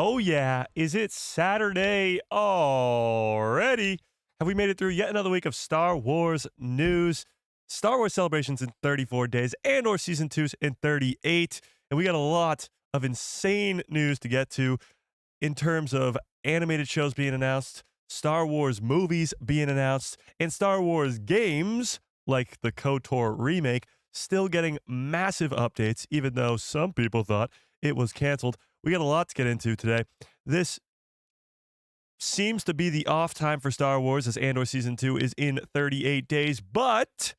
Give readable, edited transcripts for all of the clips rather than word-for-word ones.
Oh, yeah. Is it Saturday already? Have we made it through yet another week of Star Wars news? Star Wars celebrations in 34 days, Andor Season 2's in 38. And we got a lot of insane news to get to in terms of animated shows being announced, Star Wars movies being announced, and Star Wars games, like the KOTOR Remake, still getting massive updates, even though some people thought it was canceled. We got a lot to get into today. This seems to be the off time for Star Wars as Andor Season 2 is in 38 days, but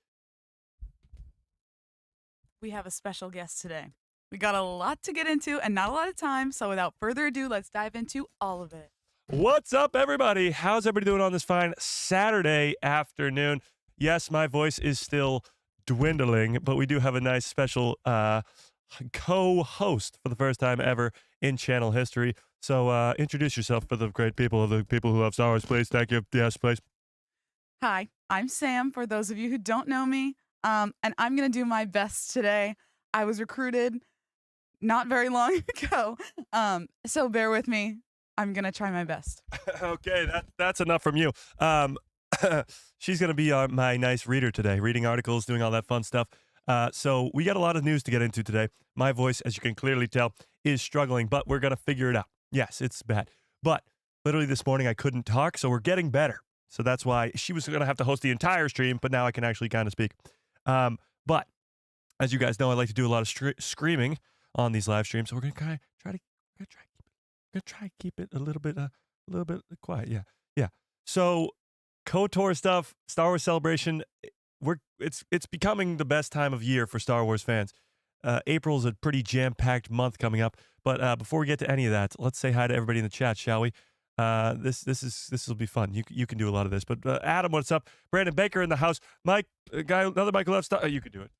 we have a special guest today. We got a lot to get into and not a lot of time, so without further ado, let's dive into all of it. What's up, everybody? How's everybody doing on this fine Saturday afternoon? Yes, my voice is still dwindling, but we do have a nice special co-host for the first time ever in channel history. So introduce yourself for the great people, the people who love Star Wars, please. Thank you. Yes, please. Hi, I'm Sam, for those of you who don't know me, and I'm going to do my best today. I was recruited not very long ago, so bear with me. I'm going to try my best. Okay, that's enough from you. She's going to be my nice reader today, reading articles, doing all that fun stuff. So we got a lot of news to get into today. My voice, as you can clearly tell, is struggling, but we're going to figure it out. Yes, it's bad. But literally this morning I couldn't talk, so we're getting better. So that's why she was going to have to host the entire stream, but now I can actually kind of speak. But as you guys know, I like to do a lot of screaming on these live streams, so we're going to try to keep it a little bit quiet. Yeah. So KOTOR stuff, Star Wars Celebration, it's becoming the best time of year for Star Wars fans. April's a pretty jam-packed month coming up, but before we get to any of that, let's say hi to everybody in the chat, shall we? This will be fun. You can do a lot of this, but Adam, what's up? Brandon Baker in the house. Mike, another Michael Left. You can do it.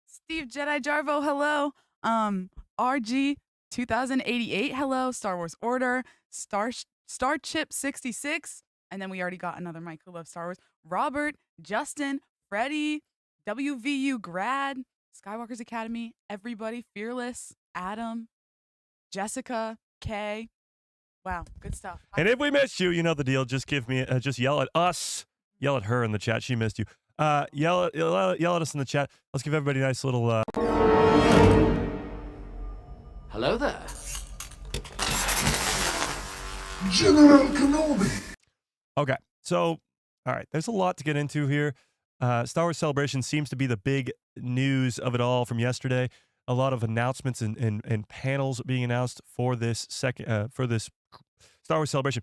Steve Jedi Jarvo, hello. RG 2088, hello. Star Wars Order, Starchip 66, and then we already got another Mike who loves Star Wars. Robert, Justin, Freddie, WVU grad, Skywalker's Academy, everybody, Fearless, Adam, Jessica, Kay. Wow, good stuff. And if we missed you, you know the deal. Just just yell at us. Yell at her in the chat. She missed you. Yell at us in the chat. Let's give everybody a nice little. Hello there. General Kenobi. Okay, so all right, there's a lot to get into here. Star Wars Celebration seems to be the big news of it all from yesterday. A lot of announcements and panels being announced for this for this Star Wars Celebration.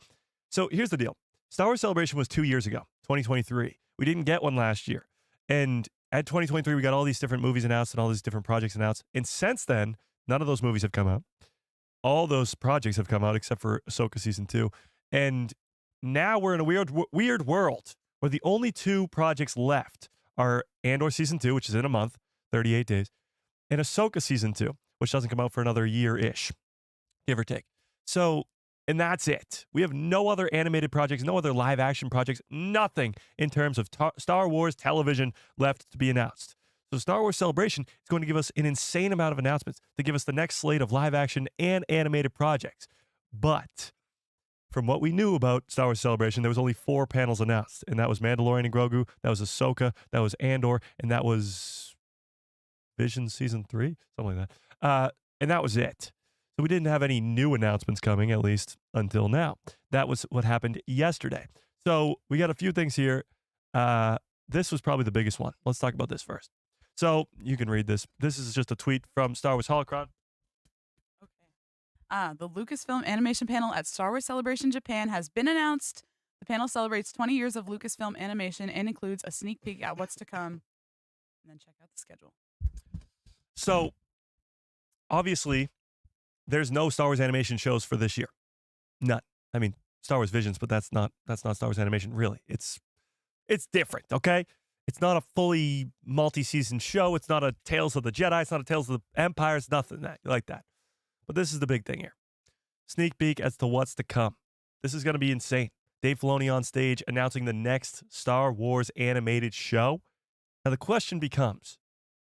So here's the deal. Star Wars Celebration was 2 years ago, 2023. We didn't get one last year. And at 2023, we got all these different movies announced and all these different projects announced. And since then, none of those movies have come out. All those projects have come out except for Ahsoka Season 2. And now we're in a weird world where the only two projects left are Andor Season 2, which is in a month, 38 days, and Ahsoka Season 2, which doesn't come out for another year-ish, give or take. So, and that's it. We have no other animated projects, no other live-action projects, nothing in terms of Star Wars television left to be announced. So Star Wars Celebration is going to give us an insane amount of announcements to give us the next slate of live-action and animated projects. But from what we knew about Star Wars Celebration, there was only 4 panels announced, and that was Mandalorian and Grogu, that was Ahsoka, that was Andor, and that was Vision Season 3, something like that. And that was it. So we didn't have any new announcements coming, at least until now. That was what happened yesterday. So we got a few things here. This was probably the biggest one. Let's talk about this first. So you can read this. This is just a tweet from Star Wars Holocron. Okay. The Lucasfilm animation panel at Star Wars Celebration Japan has been announced. The panel celebrates 20 years of Lucasfilm animation and includes a sneak peek at what's to come. And then check out the schedule. So, obviously, there's no Star Wars animation shows for this year. None. I mean, Star Wars Visions, but that's not Star Wars animation, really. It's different, okay? It's not a fully multi-season show. It's not a Tales of the Jedi. It's not a Tales of the Empire. It's nothing like that. But this is the big thing here. Sneak peek as to what's to come. This is going to be insane. Dave Filoni on stage announcing the next Star Wars animated show. Now, the question becomes,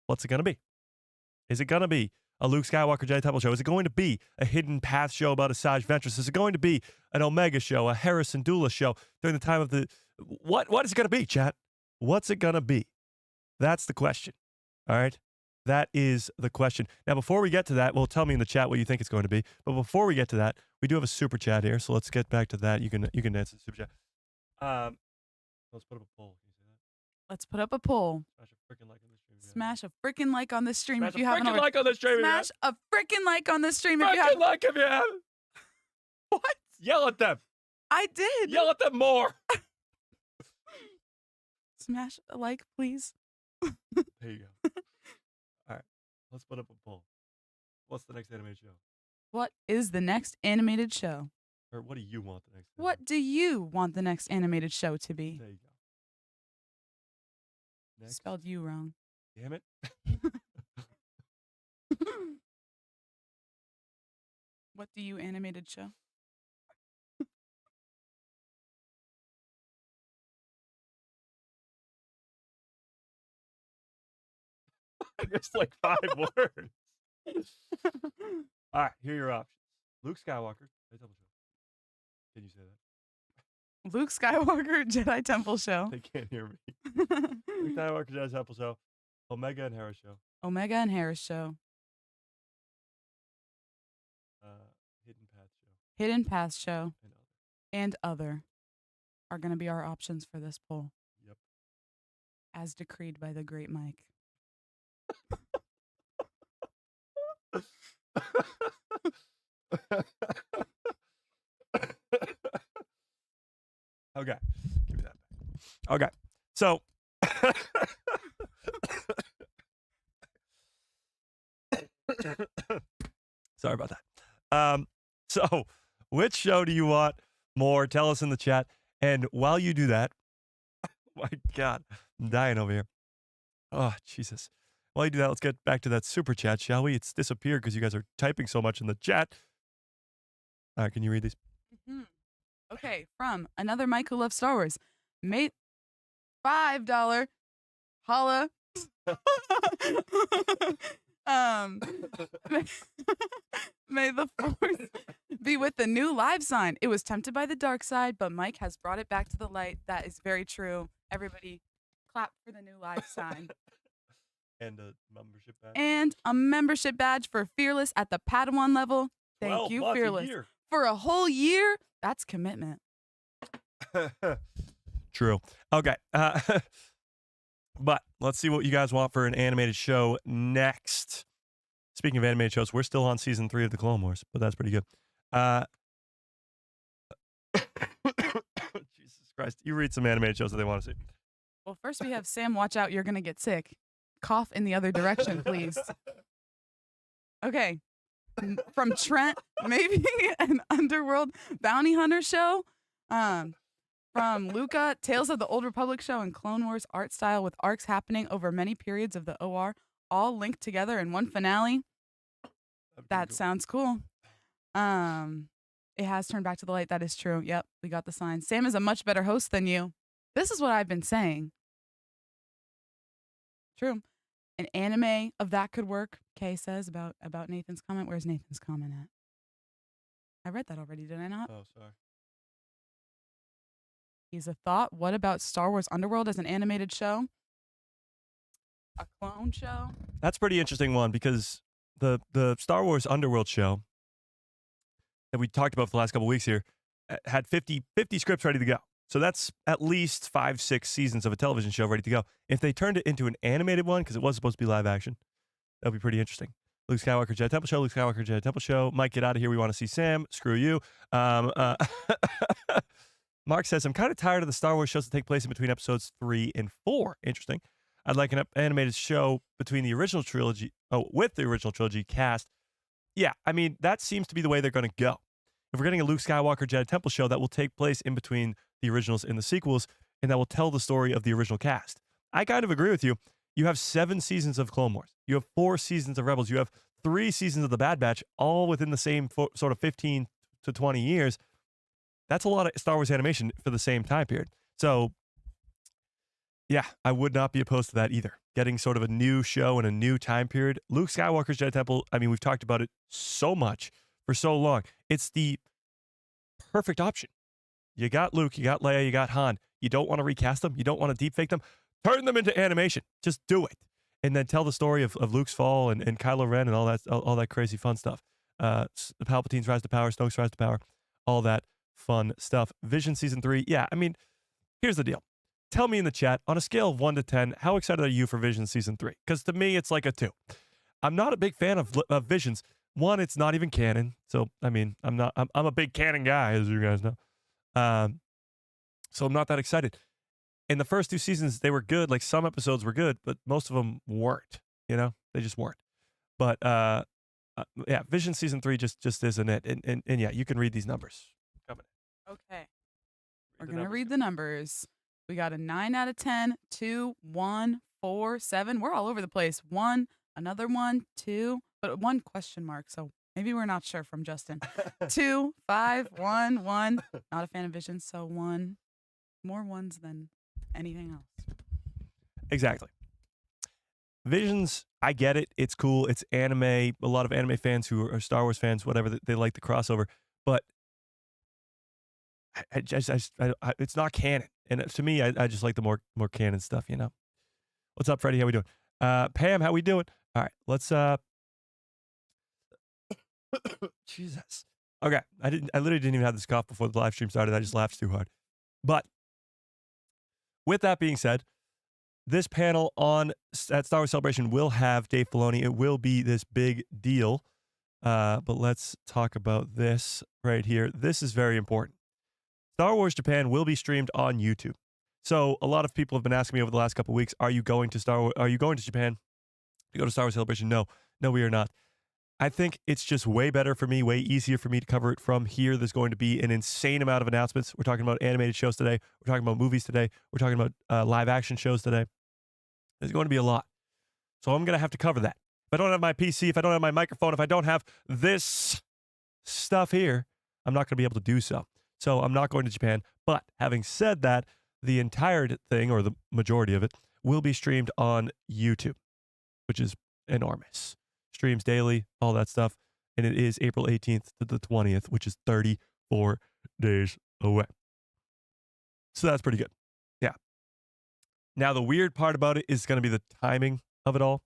what's it going to be? Is it going to be a Luke Skywalker Jedi Temple show? Is it going to be a Hidden Path show about Asajj Ventress? Is it going to be an Omega show, a Harrison Dula show during the time of the... What is it going to be, chat? What's it going to be? That's the question. All right? That is the question. Now, before we get to that, well, tell me in the chat what you think it's going to be. But before we get to that, we do have a super chat here, so let's get back to that. You can answer the super chat. Let's put up a poll. Can you say that? Let's put up a poll. Smash a freaking like on this stream. Smash a freaking like on this stream if you haven't already. Like on this stream. Smash a freaking like on this stream if you haven't. Like if you haven't. What? Yell at them. I did. Yell at them more. Smash a like, please. There you go. All right. Let's put up a poll. What's the next animated show? What is the next animated show? Or what do you want the next? What do you want the next animated show to be? There you go. Next. Spelled you wrong. Damn it. What do you animated show? It's like 5 words. All right, here are your options. Luke Skywalker, Jedi Temple show. Can you say that? Luke Skywalker Jedi Temple show. They can't hear me. Luke Skywalker Jedi Temple show. Omega and Harris show. Omega and Harris show. Hidden Path show. Hidden Path show. And other. And other are going to be our options for this poll. Yep. As decreed by the great Mike. Okay. Give me that back. Okay. So sorry about that. So which show do you want more? Tell us in the chat. And while you do that, my God, I'm dying over here. Oh, Jesus. While you do that, let's get back to that super chat, shall we? It's disappeared because you guys are typing so much in the chat. All right, can you read these? Mm-hmm. Okay, from another Mike who loves Star Wars. Mate, $5 holla. May the force be with the new live sign. It was tempted by the dark side, but Mike has brought it back to the light. That is very true. Everybody clap for the new live sign. And a membership badge. And a membership badge for Fearless at the Padawan level. Thank you, Fearless. For a whole year? That's commitment. True. Okay. But let's see what you guys want for an animated show next. Speaking of animated shows, we're still on season 3 of the Clone Wars, but that's pretty good. Jesus Christ. You read some animated shows that they want to see. Well, first we have Sam, watch out, you're going to get sick. Cough in the other direction, please. Okay. From Trent, maybe an Underworld Bounty Hunter show. From Luca, Tales of the Old Republic show and Clone Wars art style with arcs happening over many periods of the OR, all linked together in one finale. That sounds cool. It has turned back to the light. That is true. Yep, we got the sign. Sam is a much better host than you. This is what I've been saying. True. An anime of that could work, Kay says about Nathan's comment. Where's Nathan's comment at? I read that already, did I not? Oh, sorry. He's a thought. What about Star Wars Underworld as an animated show? A clone show? That's a pretty interesting one because the Star Wars Underworld show that we talked about for the last couple of weeks here had 50 scripts ready to go. So that's at least 5-6 seasons of a television show ready to go. If they turned it into an animated one, because it was supposed to be live action, that would be pretty interesting. Luke Skywalker Jedi Temple show, Luke Skywalker Jedi Temple show. Mike, get out of here. We want to see Sam. Screw you. Mark says, I'm kind of tired of the Star Wars shows that take place in between episodes 3 and 4. Interesting. I'd like an animated show between the original trilogy, with the original trilogy cast. Yeah, I mean, that seems to be the way they're going to go. If we're getting a Luke Skywalker Jedi Temple show, that will take place in between the originals and the sequels, and that will tell the story of the original cast. I kind of agree with you. You have 7 seasons of Clone Wars. You have 4 seasons of Rebels. You have 3 seasons of The Bad Batch, all within the same sort of 15 to 20 years. That's a lot of Star Wars animation for the same time period. So Yeah, I would not be opposed to that either. Getting sort of a new show in a new time period. Luke Skywalker's Jedi Temple, I mean, we've talked about it so much for so long. It's the perfect option. You got Luke, you got Leia, you got Han. You don't want to recast them. You don't want to deepfake them. Turn them into animation. Just do it. And then tell the story of Luke's fall and Kylo Ren and all that crazy fun stuff. Palpatine's rise to power, Snoke's rise to power, all that fun stuff. Vision Season 3, yeah, I mean, here's the deal. Tell me in the chat, on a scale of 1 to 10, how excited are you for Vision Season 3? Because to me, it's like a 2. I'm not a big fan of Visions. 1, it's not even canon. So, I mean, I'm a big canon guy, as you guys know. So I'm not that excited. In the first 2 seasons, they were good. Like, some episodes were good, but most of them weren't. You know? They just weren't. But, yeah, Vision Season 3 just isn't it. And yeah, you can read these numbers. Coming in. Okay. We're going to read the numbers. We got a 9 out of 10, 2, 1, 4, 7. We're all over the place. 1, another 1, 2, but 1 question mark. So maybe we're not sure from Justin. 2, 5, 1, 1. Not a fan of Vision, so 1. More 1s than anything else. Exactly. Visions, I get it. It's cool. It's anime. A lot of anime fans who are Star Wars fans, whatever, they like the crossover. But it's not canon. And to me, I just like the more canon stuff, you know. What's up, Freddie? How we doing? Pam, how we doing? All right, let's Jesus. Okay. I literally didn't even have this cough before the live stream started. I just laughed too hard. But with that being said, this panel at Star Wars Celebration will have Dave Filoni. It will be this big deal. But let's talk about this right here. This is very important. Star Wars Japan will be streamed on YouTube. So a lot of people have been asking me over the last couple of weeks, are you going to Japan to go to Star Wars Celebration? No, we are not. I think it's just way better for me, way easier for me to cover it from here. There's going to be an insane amount of announcements. We're talking about animated shows today. We're talking about movies today. We're talking about live action shows today. There's going to be a lot. So I'm going to have to cover that. If I don't have my PC, if I don't have my microphone, if I don't have this stuff here, I'm not going to be able to do so. So I'm not going to Japan. But having said that, the entire thing, or the majority of it, will be streamed on YouTube, which is enormous. Streams daily, all that stuff. And it is April 18th to the 20th, which is 34 days away. So that's pretty good. Yeah. Now, the weird part about it is going to be the timing of it all.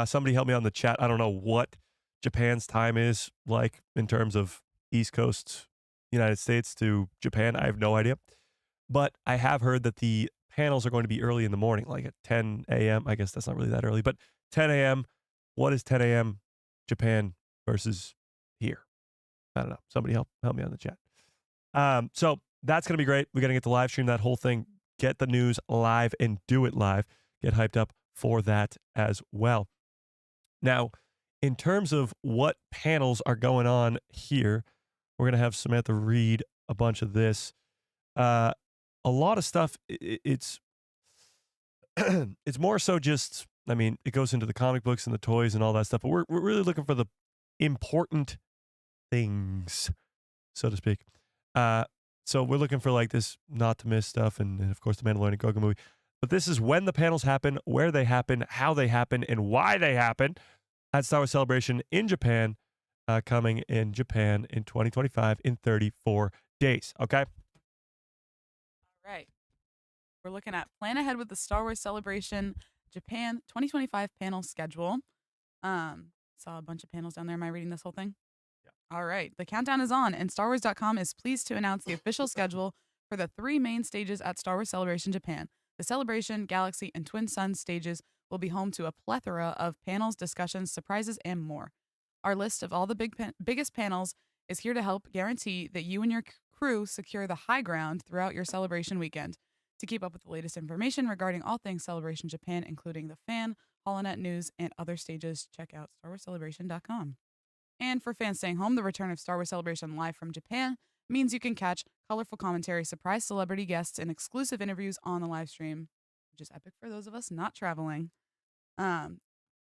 Somebody help me on the chat. I don't know what Japan's time is like in terms of East Coast United States to Japan. I have no idea. But I have heard that the panels are going to be early in the morning, like at 10 a.m. I guess that's not really that early, but 10 a.m. What is 10 a.m. Japan versus here? I don't know. Somebody help me on the chat. So that's going to be great. We're going to get to live stream that whole thing, get the news live and do it live. Get hyped up for that as well. Now, in terms of what panels are going on here, we're going to have Samantha read a bunch of this. A lot of stuff, it's it's more so just, I mean, it goes into the comic books and the toys and all that stuff, but we're really looking for the important things, so to speak. So we're looking for like this not to miss stuff and of course the Mandalorian and Grogu movie. But this is when the panels happen, where they happen, how they happen, and why they happen at Star Wars Celebration in Japan, coming in Japan in 2025 in 34 days. Okay? All right. We're looking at plan ahead with the Star Wars Celebration Japan 2025 panel schedule. Saw a bunch of panels down there. Am I reading this whole thing? Yeah. All right. The countdown is on, and StarWars.com is pleased to announce the official schedule for the 3 main stages at Star Wars Celebration Japan. The Celebration, Galaxy, and Twin Suns stages will be home to a plethora of panels, discussions, surprises, and more. Our list of all the biggest panels is here to help guarantee that you and your crew secure the high ground throughout your celebration weekend. To keep up with the latest information regarding all things Celebration Japan, including the fan, Holonet news, and other stages, check out StarWarsCelebration.com. And for fans staying home, the return of Star Wars Celebration live from Japan means you can catch colorful commentary, surprise celebrity guests, and exclusive interviews on the live stream, which is epic for those of us not traveling.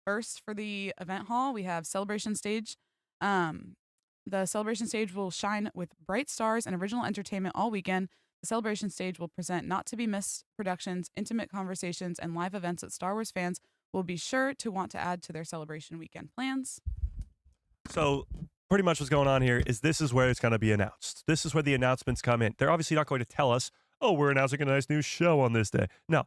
First, for the event hall, we have Celebration Stage. The Celebration Stage will shine with bright stars and original entertainment all weekend. The celebration stage will present not-to-be-missed productions, intimate conversations, and live events that Star Wars fans will be sure to want to add to their celebration weekend plans. So pretty much what's going on here is this is where it's going to be announced. This is where the announcements come in. They're obviously not going to tell us, oh, we're announcing a nice new show on this day. No,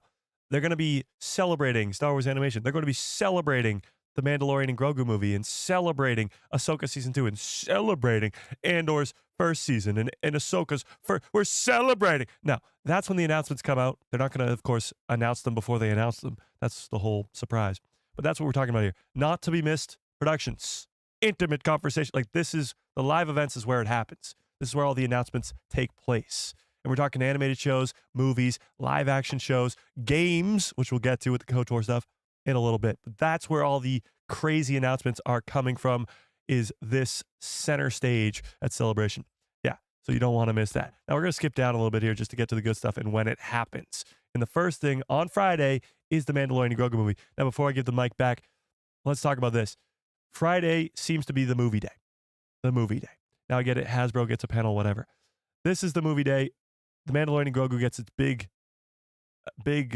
they're going to be celebrating Star Wars animation. They're going to be celebrating the Mandalorian and Grogu movie and celebrating Ahsoka Season 2 and celebrating Andor's first season and Ahsoka's first. We're celebrating. Now, that's when the announcements come out. They're not going to, of course, announce them before they announce them. That's the whole surprise. But that's what we're talking about here. Not to be missed productions. Intimate conversation. Like this is the live events is where it happens. This is where all the announcements take place. And we're talking animated shows, movies, live action shows, games, which we'll get to with the KOTOR stuff in a little bit. But that's where all the crazy announcements are coming from, is this center stage at Celebration. Yeah, so you don't want to miss that. Now we're going to skip down a little bit here just to get to the good stuff and when it happens. And the first thing on Friday is the Mandalorian and Grogu movie. Now before I give the mic back, let's talk about this. Friday seems to be the movie day. The movie day. Now I get it, Hasbro gets a panel, whatever. This is the movie day. The Mandalorian and Grogu gets its big,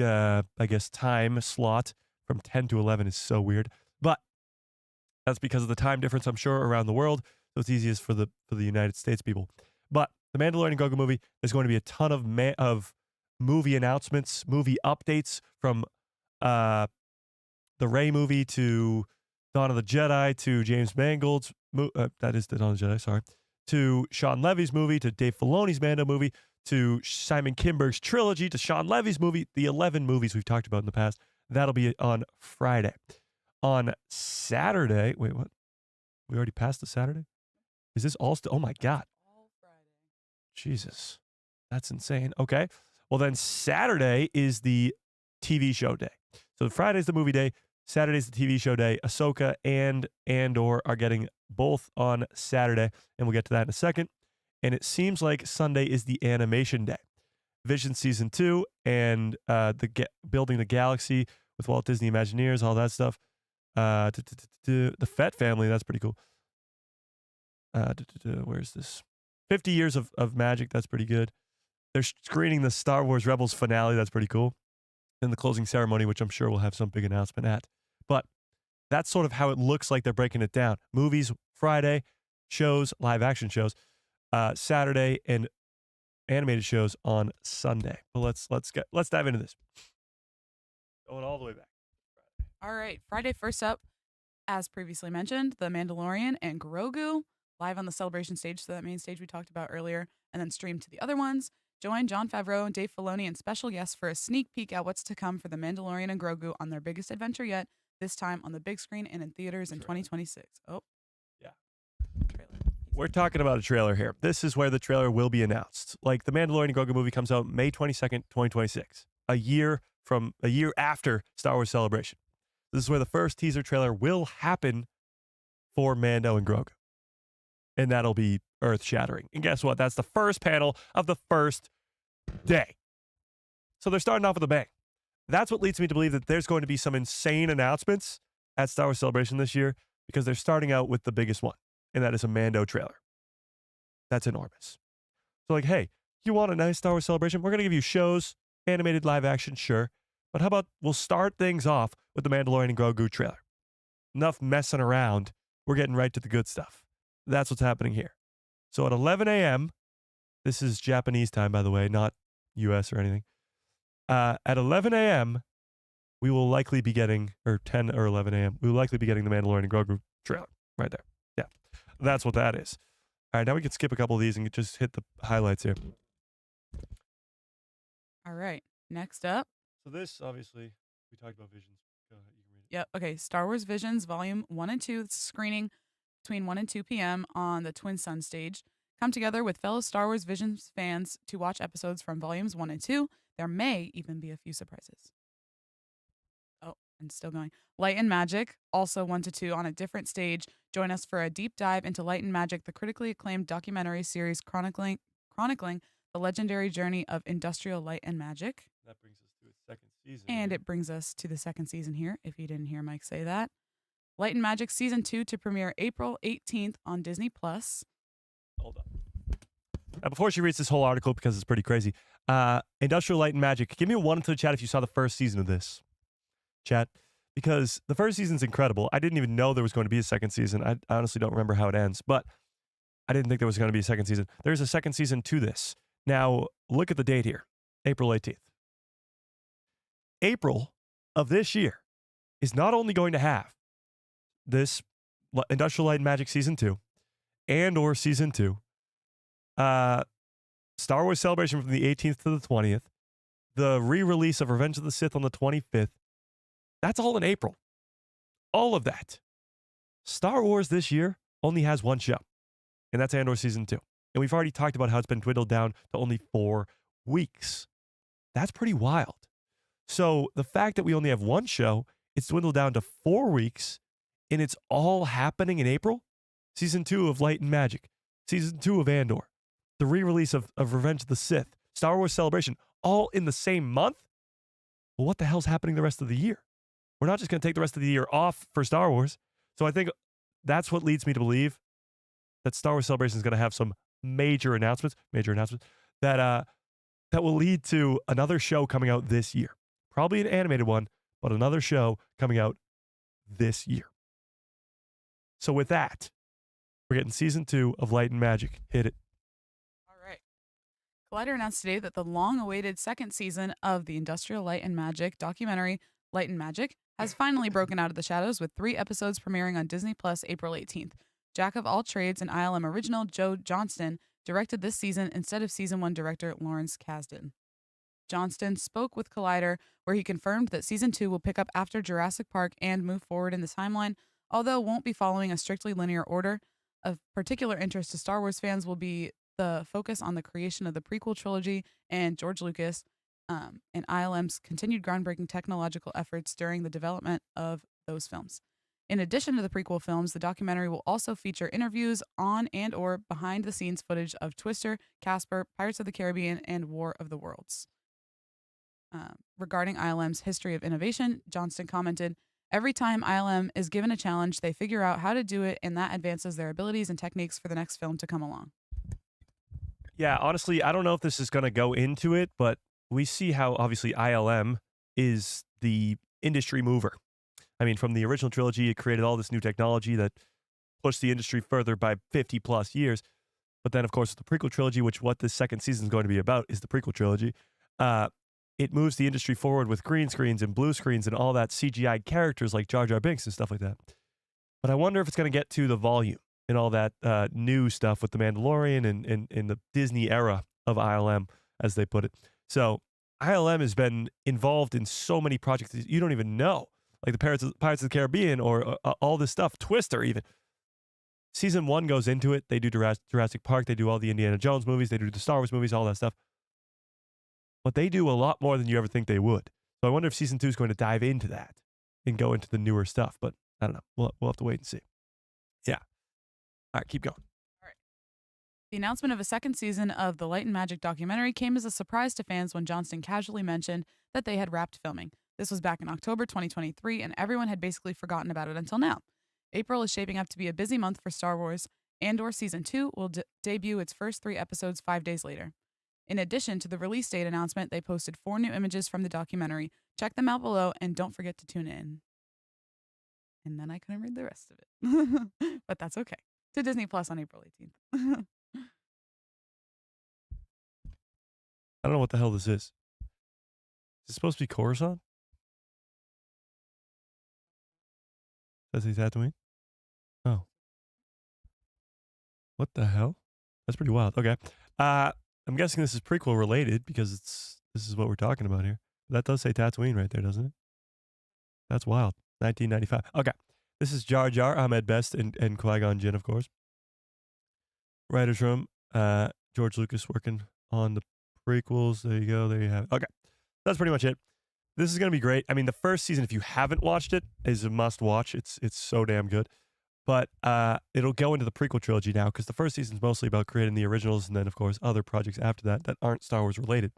I guess, time slot from 10 to 11 is so weird. But that's because of the time difference, I'm sure, around the world. So it's easiest for the United States people. But the Mandalorian and Grogu movie, there's going to be a ton of movie announcements, movie updates from the Rey movie to Dawn of the Jedi to James Mangold's that is the Dawn of the Jedi, sorry, to Sean Levy's movie, to Dave Filoni's Mando movie, to Simon Kinberg's trilogy, to Sean Levy's movie, the 11 movies we've talked about in the past. That'll be on Friday. On Saturday, wait, what? We already passed the Saturday? Is this all still? Oh my God. All Friday. Jesus. That's insane. Okay. Well, then Saturday is the TV show day. So Friday's the movie day. Saturday's the TV show day. Ahsoka and Andor are getting both on Saturday, and we'll get to that in a second. And it seems like Sunday is the animation day. Vision Season 2 and Building the Galaxy with Walt Disney Imagineers, all that stuff. The Fett family, that's pretty cool. Where's this? 50 Years of Magic, that's pretty good. They're screening the Star Wars Rebels finale, that's pretty cool. And the closing ceremony, which I'm sure we'll have some big announcement at. But that's sort of how it looks like they're breaking it down. Movies Friday, shows, live action shows, Saturday, and animated shows on Sunday. But let's dive into this. Going all the way back. All right, Friday first up, as previously mentioned, The Mandalorian and Grogu live on the celebration stage, so that main stage we talked about earlier, and then streamed to the other ones. Join Jon Favreau and Dave Filoni and special guests for a sneak peek at what's to come for The Mandalorian and Grogu on their biggest adventure yet, this time on the big screen and in theaters in 2026. Oh. Yeah. Trailer. We're talking about a trailer here. This is where the trailer will be announced. Like the Mandalorian and Grogu movie comes out May 22nd, 2026, a year after Star Wars Celebration. This is where the first teaser trailer will happen for Mando and Grogu. And that'll be earth-shattering. And guess what? That's the first panel of the first day. So they're starting off with a bang. That's what leads me to believe that there's going to be some insane announcements at Star Wars Celebration this year, because they're starting out with the biggest one, and that is a Mando trailer. That's enormous. So like, hey, you want a nice Star Wars Celebration? We're going to give you shows, animated live action, sure. But how about we'll start things off with the Mandalorian and Grogu trailer. Enough messing around. We're getting right to the good stuff. That's what's happening here. So at 11 a.m., this is Japanese time, by the way, not U.S. or anything. At 11 a.m., we will likely be getting, or 10 or 11 a.m., we will likely be getting the Mandalorian and Grogu trailer right there. Yeah, that's what that is. All right, now we can skip a couple of these and just hit the highlights here. All right, next up. So this, obviously, we talked about Visions. Go ahead, you can read it. Yep, okay, Star Wars Visions Volume 1 and 2 screening between 1 and 2 p.m. on the Twin Sun stage. Come together with fellow Star Wars Visions fans to watch episodes from Volumes 1 and 2. There may even be a few surprises. Oh, and still going. Light and Magic, also 1 to 2 on a different stage. Join us for a deep dive into Light and Magic, the critically acclaimed documentary series chronicling the legendary journey of industrial light and magic. That brings us to its second season. And it brings us to the second season here, if you didn't hear Mike say that. Light and Magic Season 2 to premiere April 18th on Disney+. Hold up. Before she reads this whole article, because it's pretty crazy, Industrial Light and Magic, give me a 1 into the chat if you saw the first season of this. Chat. Because the first season's incredible. I didn't even know there was going to be a second season. I honestly don't remember how it ends, but I didn't think there was going to be a second season. There's a second season to this. Now, look at the date here. April 18th. April of this year is not only going to have this Industrial Light and Magic Season 2 and/or Season 2, Star Wars Celebration from the 18th to the 20th, the re-release of Revenge of the Sith on the 25th. That's all in April. All of that. Star Wars this year only has one show, and that's Andor Season 2. And we've already talked about how it's been dwindled down to only 4 weeks. That's pretty wild. So the fact that we only have one show, it's dwindled down to 4 weeks, and it's all happening in April. Season 2 of Light and Magic, Season 2 of Andor, the re-release of Revenge of the Sith, Star Wars Celebration, all in the same month? Well, what the hell's happening the rest of the year? We're not just going to take the rest of the year off for Star Wars. So I think that's what leads me to believe that Star Wars Celebration is going to have some major announcements that will lead to another show coming out this year. Probably an animated one, but another show coming out this year. So with that, we're getting Season 2 of Light and Magic. Hit it. All right. Collider announced today that the long-awaited second season of the Industrial Light and Magic documentary Light and Magic has finally broken out of the shadows, with 3 episodes premiering on Disney Plus April 18th. Jack of all trades and ILM original Joe Johnston directed this season instead of Season 1 director Lawrence Kasdan. Johnston spoke with Collider, where he confirmed that Season 2 will pick up after Jurassic Park and move forward in the timeline, although won't be following a strictly linear order. Of particular interest to Star Wars fans will be the focus on the creation of the prequel trilogy and George Lucas and ILM's continued groundbreaking technological efforts during the development of those films. In addition to the prequel films, the documentary will also feature interviews on and/or behind-the-scenes footage of Twister, Casper, Pirates of the Caribbean, and War of the Worlds. Regarding ILM's history of innovation, Johnston commented, "Every time ILM is given a challenge, they figure out how to do it, and that advances their abilities and techniques for the next film to come along." Yeah, honestly, I don't know if this is going to go into it, but we see how obviously ILM is the industry mover. I mean, from the original trilogy, it created all this new technology that pushed the industry further by 50 plus years. But then, of course, the prequel trilogy, which what this second season is going to be about, is the prequel trilogy. It moves the industry forward with green screens and blue screens and all that CGI characters like Jar Jar Binks and stuff like that. But I wonder if it's going to get to the volume and all that new stuff with The Mandalorian and the Disney era of ILM, as they put it. So ILM has been involved in so many projects that you don't even know, like the Pirates of the Caribbean or all this stuff, Twister even. Season 1 goes into it. They do Jurassic Park. They do all the Indiana Jones movies. They do the Star Wars movies, all that stuff. But they do a lot more than you ever think they would. So I wonder if Season 2 is going to dive into that and go into the newer stuff. But I don't know. We'll have to wait and see. Yeah. All right, keep going. The announcement of a second season of the Light and Magic documentary came as a surprise to fans when Johnston casually mentioned that they had wrapped filming. This was back in October 2023, and everyone had basically forgotten about it until now. April is shaping up to be a busy month for Star Wars. Andor Season 2 will debut its first 3 episodes 5 days later. In addition to the release date announcement, they posted 4 new images from the documentary. Check them out below, and don't forget to tune in. And then I couldn't read the rest of it. But that's okay. To Disney Plus on April 18th. I don't know what the hell this is. Is this supposed to be Coruscant? Does he Tatooine? Oh. What the hell? That's pretty wild. Okay. I'm guessing this is prequel related because this is what we're talking about here. That does say Tatooine right there, doesn't it? That's wild. 1995. Okay. This is Jar Jar, Ahmed Best, and Qui-Gon Jinn, of course. Writer's Room. George Lucas working on the prequels. There you go. There you have it. Okay. That's pretty much it. This is going to be great. I mean, the first season, if you haven't watched it, is a must watch. It's so damn good. But it'll go into the prequel trilogy now because the first season is mostly about creating the originals and then, of course, other projects after that aren't Star Wars related.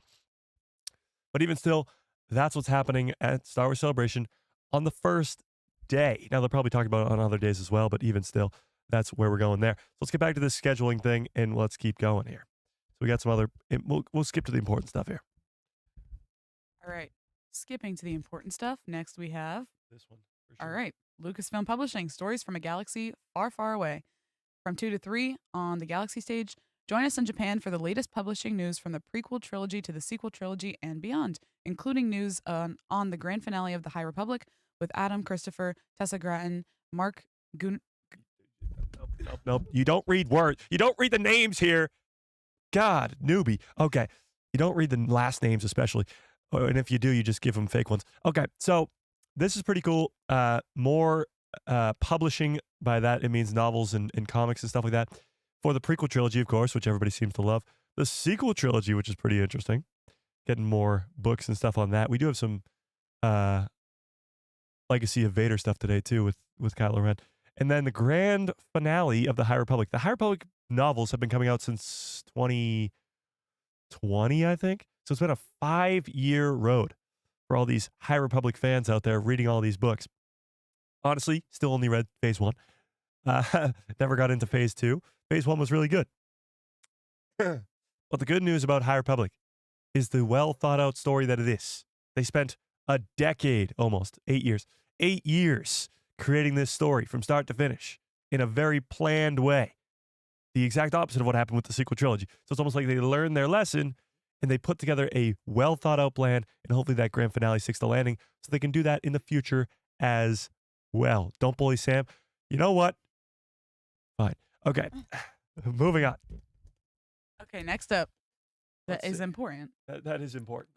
But even still, that's what's happening at Star Wars Celebration on the first day. Now, they'll probably talk about it on other days as well, but even still, that's where we're going there. So let's get back to this scheduling thing and let's keep going here. we got some other. We'll skip to the important stuff here. All right. Skipping to the important stuff. Next we have. This one. All right. Lucasfilm Publishing, Stories from a Galaxy Far, Far Away. From 2 to 3 on the Galaxy stage. Join us in Japan for the latest publishing news from the prequel trilogy to the sequel trilogy and beyond, including news on the grand finale of The High Republic with Adam Christopher, Tessa Gratton, Mark Gun. Nope. You don't read words. You don't read the names here. God, newbie. Okay. You don't read the last names, especially. And if you do, you just give them fake ones. Okay. So this is pretty cool. More publishing. By that, it means novels and comics and stuff like that. For the prequel trilogy, of course, which everybody seems to love. The sequel trilogy, which is pretty interesting. Getting more books and stuff on that. We do have some Legacy of Vader stuff today, too, with Kylo Ren. And then the grand finale of The High Republic. The High Republic novels have been coming out since 2020, I think. So it's been a 5-year road for all these High Republic fans out there reading all these books. Honestly, still only read phase 1. Never got into phase 2. Phase 1 was really good. But the good news about High Republic is the well thought out story that it is. They spent a decade, almost 8 years creating this story from start to finish in a very planned way. The exact opposite of what happened with the sequel trilogy. So it's almost like they learned their lesson and they put together a well thought out plan, and hopefully that grand finale sticks the landing so they can do that in the future as well. Don't bully Sam. You know what? Fine. Okay. Moving on. Okay, next up. That Let's is see. important. That is important.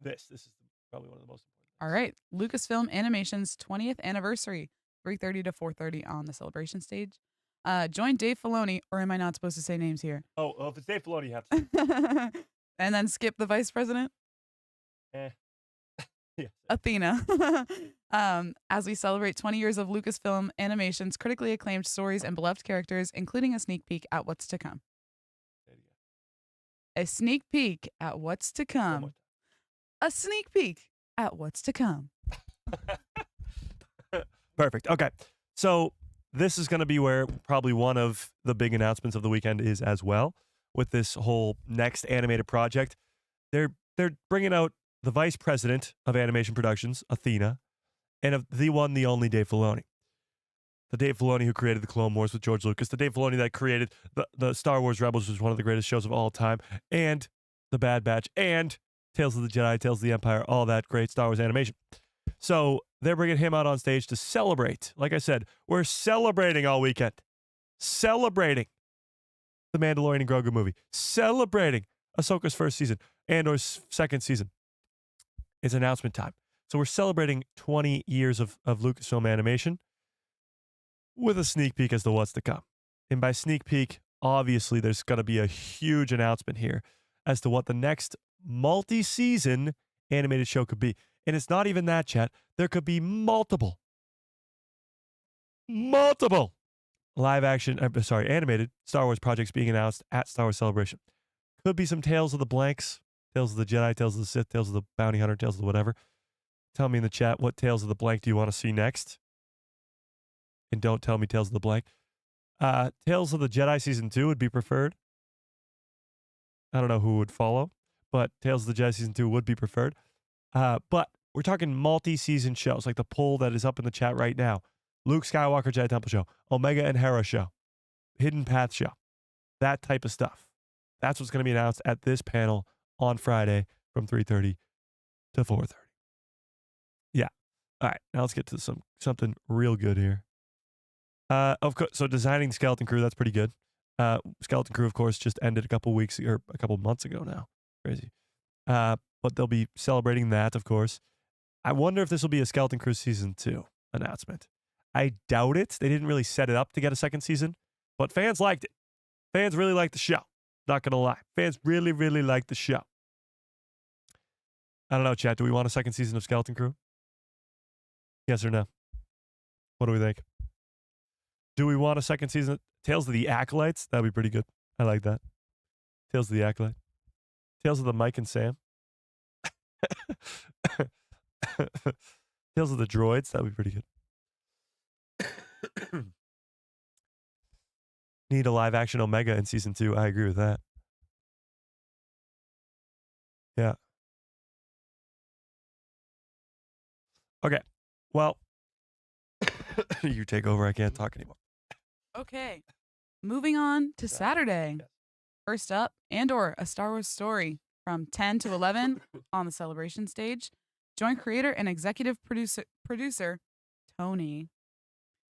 This is probably one of the most important. All right. Lucasfilm Animation's 20th anniversary, 3:30 to 4:30 on the celebration stage. Join Dave Filoni, or am I not supposed to say names here? Oh, if it's Dave Filoni, you have to. And then skip the vice president, Yeah. Athena. As we celebrate 20 years of Lucasfilm Animation's critically acclaimed stories and beloved characters, including a sneak peek at what's to come. There you A sneak peek at what's to go. One come. more A sneak peek at what's to come. time. Perfect. Okay. So this is going to be where probably one of the big announcements of the weekend is as well with this whole next animated project. They're bringing out the vice president of animation productions, Athena, and of the one, the only Dave Filoni. The Dave Filoni who created the Clone Wars with George Lucas, the Dave Filoni that created the Star Wars Rebels, which is one of the greatest shows of all time, and The Bad Batch, and Tales of the Jedi, Tales of the Empire, all that great Star Wars animation. So they're bringing him out on stage to celebrate. Like I said, we're celebrating all weekend. Celebrating the Mandalorian and Grogu movie. Celebrating Ahsoka's first season, Andor's second season. It's announcement time. So we're celebrating 20 years of Lucasfilm animation with a sneak peek as to what's to come. And by sneak peek, obviously there's going to be a huge announcement here as to what the next multi-season animated show could be. And it's not even that, chat. There could be multiple animated Star Wars projects being announced at Star Wars Celebration. Could be some Tales of the Blanks, Tales of the Jedi, Tales of the Sith, Tales of the Bounty Hunter, Tales of the whatever. Tell me in the chat what Tales of the Blank do you want to see next. And don't tell me Tales of the Blank. Tales of the Jedi Season 2 would be preferred. I don't know who would follow, but Tales of the Jedi Season 2 would be preferred. But we're talking multi-season shows, like the poll that is up in the chat right now. Luke Skywalker Jedi Temple show, Omega and Hera show, Hidden Path show, that type of stuff. That's what's going to be announced at this panel on Friday from 3:30 to 4:30. Yeah. All right. Now let's get to something real good here. Of course, so designing the Skeleton Crew, that's pretty good. Skeleton Crew, of course, just ended a couple months ago now. Crazy. But they'll be celebrating that, of course. I wonder if this will be a Skeleton Crew Season 2 announcement. I doubt it. They didn't really set it up to get a second season, but fans liked it. Fans really liked the show. Not going to lie. Fans really, really liked the show. I don't know, chat. Do we want a second season of Skeleton Crew? Yes or no? What do we think? Do we want a second season? Tales of the Acolytes? That'd be pretty good. I like that. Tales of the Acolyte. Tales of the Mike and Sam. Tales of the Droids. That'd be pretty good. need a live action Omega in season 2. I agree with that. Yeah. Okay. Well, you take over. I can't talk anymore. Okay. Moving on to Saturday. Yes. First up, Andor, a Star Wars story from 10 to 11 on the celebration stage. Joint creator and executive producer Tony.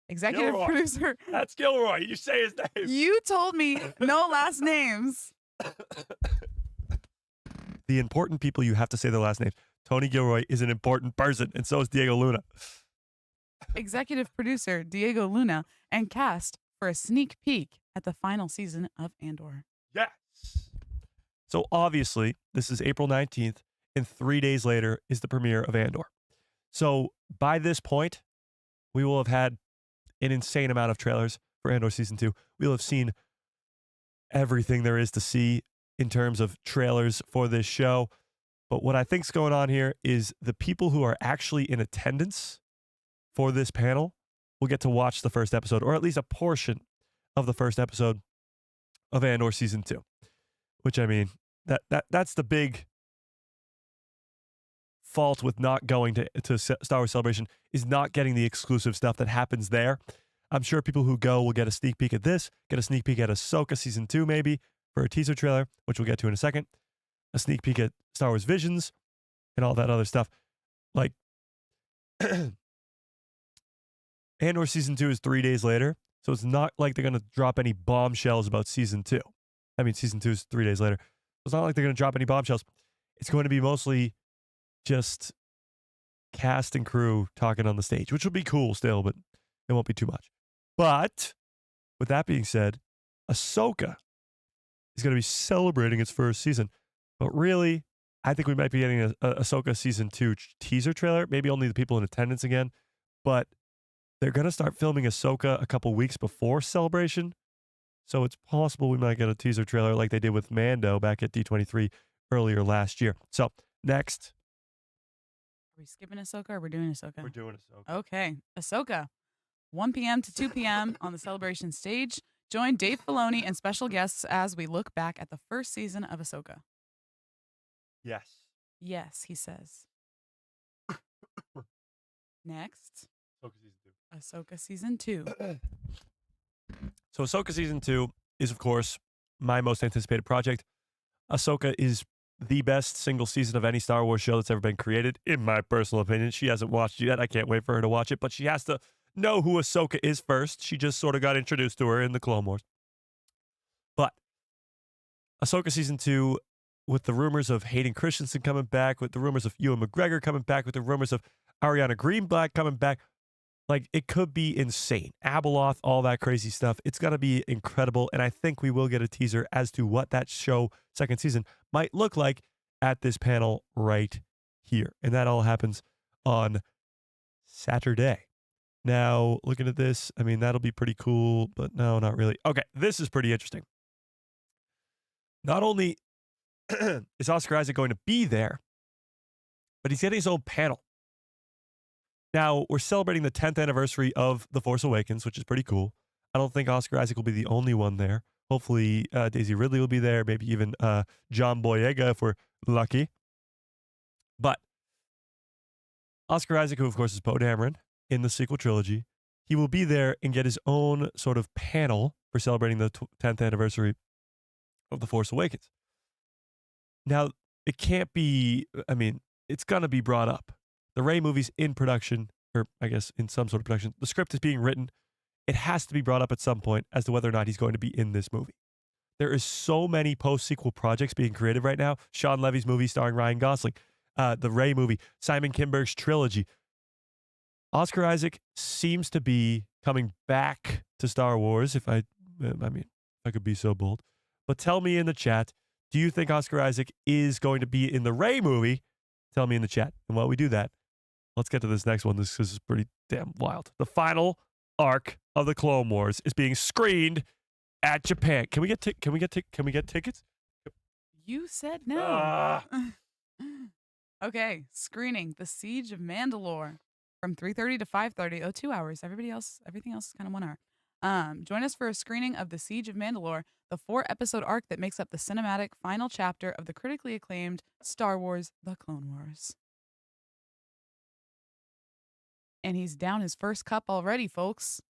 Executive Gilroy. producer. That's Gilroy. You say his name. You told me no last names. The important people, you have to say their last names. Tony Gilroy is an important person, and so is Diego Luna. Executive producer Diego Luna and cast for a sneak peek at the final season of Andor. Yes. So obviously, this is April 19th, and 3 days later is the premiere of Andor. So by this point, we will have had an insane amount of trailers for Andor Season 2. We'll have seen everything there is to see in terms of trailers for this show. But what I think's going on here is the people who are actually in attendance for this panel will get to watch the first episode, or at least a portion of the first episode of Andor Season 2. Which, I mean, that's the big fault with not going to Star Wars Celebration, is not getting the exclusive stuff that happens there. I'm sure people who go will get a sneak peek at this, get a sneak peek at Ahsoka Season 2 maybe for a teaser trailer, which we'll get to in a second, a sneak peek at Star Wars Visions and all that other stuff. Like, Andor Season 2 is 3 days later, so it's not like they're going to drop any bombshells about Season 2. I mean, Season 2 is 3 days later. It's not like they're going to drop any bombshells. It's going to be mostly just cast and crew talking on the stage, which will be cool still, but it won't be too much. But with that being said, Ahsoka is going to be celebrating its first season. But really, I think we might be getting a Ahsoka Season 2 teaser trailer. Maybe only the people in attendance again. But they're going to start filming Ahsoka a couple weeks before Celebration. So it's possible we might get a teaser trailer like they did with Mando back at D23 earlier last year. So next. Are we skipping Ahsoka or we're doing Ahsoka? We're doing Ahsoka. Okay. Ahsoka. 1 p.m. to 2 p.m. on the celebration stage. Join Dave Filoni and special guests as we look back at the first season of Ahsoka. Yes. Yes, he says. Next. Ahsoka Season 2. Ahsoka Season 2. So Ahsoka Season 2 is, of course, my most anticipated project. Ahsoka is the best single season of any Star Wars show that's ever been created, in my personal opinion. She hasn't watched it yet. I can't wait for her to watch it, but she has to know who Ahsoka is first. She just sort of got introduced to her in the Clone Wars. But Ahsoka Season 2, with the rumors of Hayden Christensen coming back, with the rumors of Ewan McGregor coming back, with the rumors of Ariana Greenblatt coming back, like, it could be insane. Abeloth, all that crazy stuff. It's going to be incredible. And I think we will get a teaser as to what that show, second season, might look like at this panel right here. And that all happens on Saturday. Now, looking at this, I mean, that'll be pretty cool, but no, not really. Okay, this is pretty interesting. Not only is Oscar Isaac going to be there, but he's getting his own panel. Now, we're celebrating the 10th anniversary of The Force Awakens, which is pretty cool. I don't think Oscar Isaac will be the only one there. Hopefully, Daisy Ridley will be there, maybe even John Boyega if we're lucky. But Oscar Isaac, who of course is Poe Dameron in the sequel trilogy, he will be there and get his own sort of panel for celebrating the 10th anniversary of The Force Awakens. Now, it can't be, I mean, it's going to be brought up. The Rey movie's in production, or I guess in some sort of production. The script is being written. It has to be brought up at some point as to whether or not he's going to be in this movie. There is so many post-sequel projects being created right now. Sean Levy's movie starring Ryan Gosling, the Rey movie, Simon Kinberg's trilogy. Oscar Isaac seems to be coming back to Star Wars, if I could be so bold. But tell me in the chat, do you think Oscar Isaac is going to be in the Rey movie? Tell me in the chat. And while we do that, let's get to this next one. This is pretty damn wild. The final arc of the Clone Wars is being screened at Japan. Can we get tickets? You said no. Okay, screening The Siege of Mandalore from 3:30 to 5:30. Oh, 2 hours. Everything else is kind of 1 hour. Join us for a screening of The Siege of Mandalore, the 4-episode arc that makes up the cinematic final chapter of the critically acclaimed Star Wars: The Clone Wars. And he's down his first cup already, folks.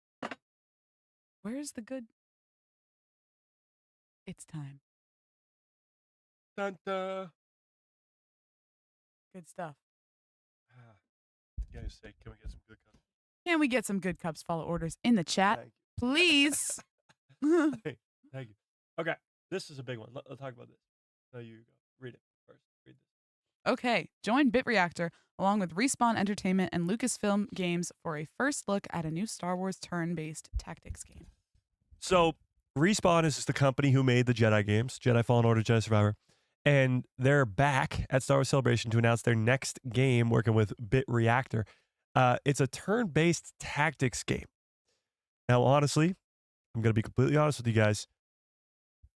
Where's the good? It's time. Dun, dun. Good stuff. For guys' sake, can we get some good cups? Can we get some good cups follow orders in the chat, Thank please? you. Thank you. Okay, this is a big one. Let's talk about this. No, you go. Read it first. Read this. Okay, join BitReactor along with Respawn Entertainment and Lucasfilm Games for a first look at a new Star Wars turn-based tactics game. So, Respawn is the company who made the Jedi games, Jedi Fallen Order, Jedi Survivor, and they're back at Star Wars Celebration to announce their next game working with BitReactor. It's a turn-based tactics game. Now, honestly, I'm going to be completely honest with you guys.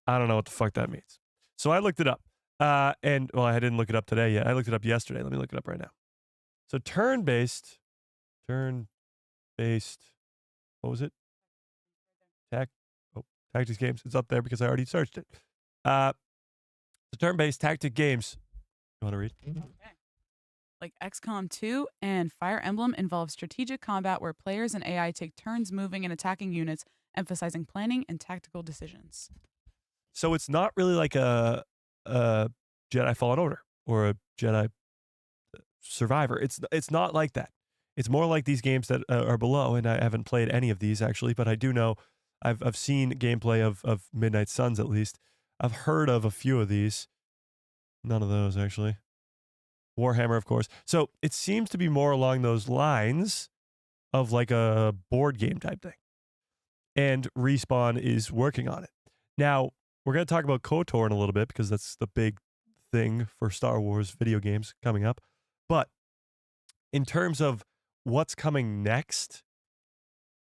I don't know what the fuck that means. So I looked it up. I didn't look it up today yet. I looked it up yesterday. Let me look it up right now. So turn-based, what was it? Tactics games. It's up there because I already searched it. The turn-based tactic games. You want to read? Okay. Like XCOM 2 and Fire Emblem involve strategic combat where players and AI take turns moving and attacking units, emphasizing planning and tactical decisions. So it's not really like a Jedi Fallen Order or a Jedi Survivor. It's not like that. It's more like these games that are below, and I haven't played any of these actually, but I do know I've seen gameplay of Midnight Suns at least. I've heard of a few of these. None of those actually. Warhammer, of course. So it seems to be more along those lines of like a board game type thing. And Respawn is working on it. Now, we're going to talk about KOTOR in a little bit because that's the big thing for Star Wars video games coming up. But in terms of what's coming next,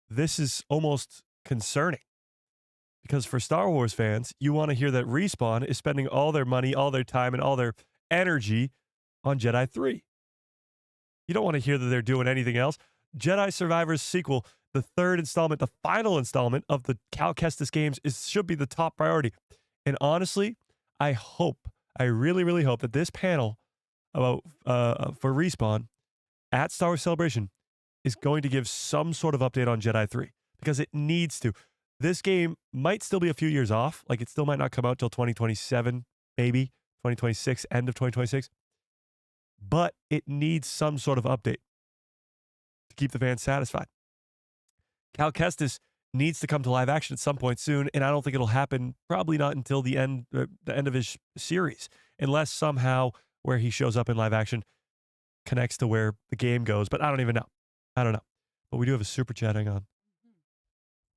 this is almost concerning. Because for Star Wars fans, you want to hear that Respawn is spending all their money, all their time, and all their energy on Jedi 3. You don't want to hear that they're doing anything else. Jedi Survivor's sequel, the third installment, the final installment of the Cal Kestis games, should be the top priority. And honestly, I really, really hope that this panel about for Respawn at Star Wars Celebration is going to give some sort of update on Jedi 3 because it needs to. This game might still be a few years off. Like it still might not come out till 2027, maybe 2026, end of 2026. But it needs some sort of update to keep the fans satisfied. Cal Kestis needs to come to live action at some point soon, and I don't think it'll happen probably not until the end of his series, unless somehow where he shows up in live action connects to where the game goes. But I don't even know. I don't know. But we do have a super chat. Hang on.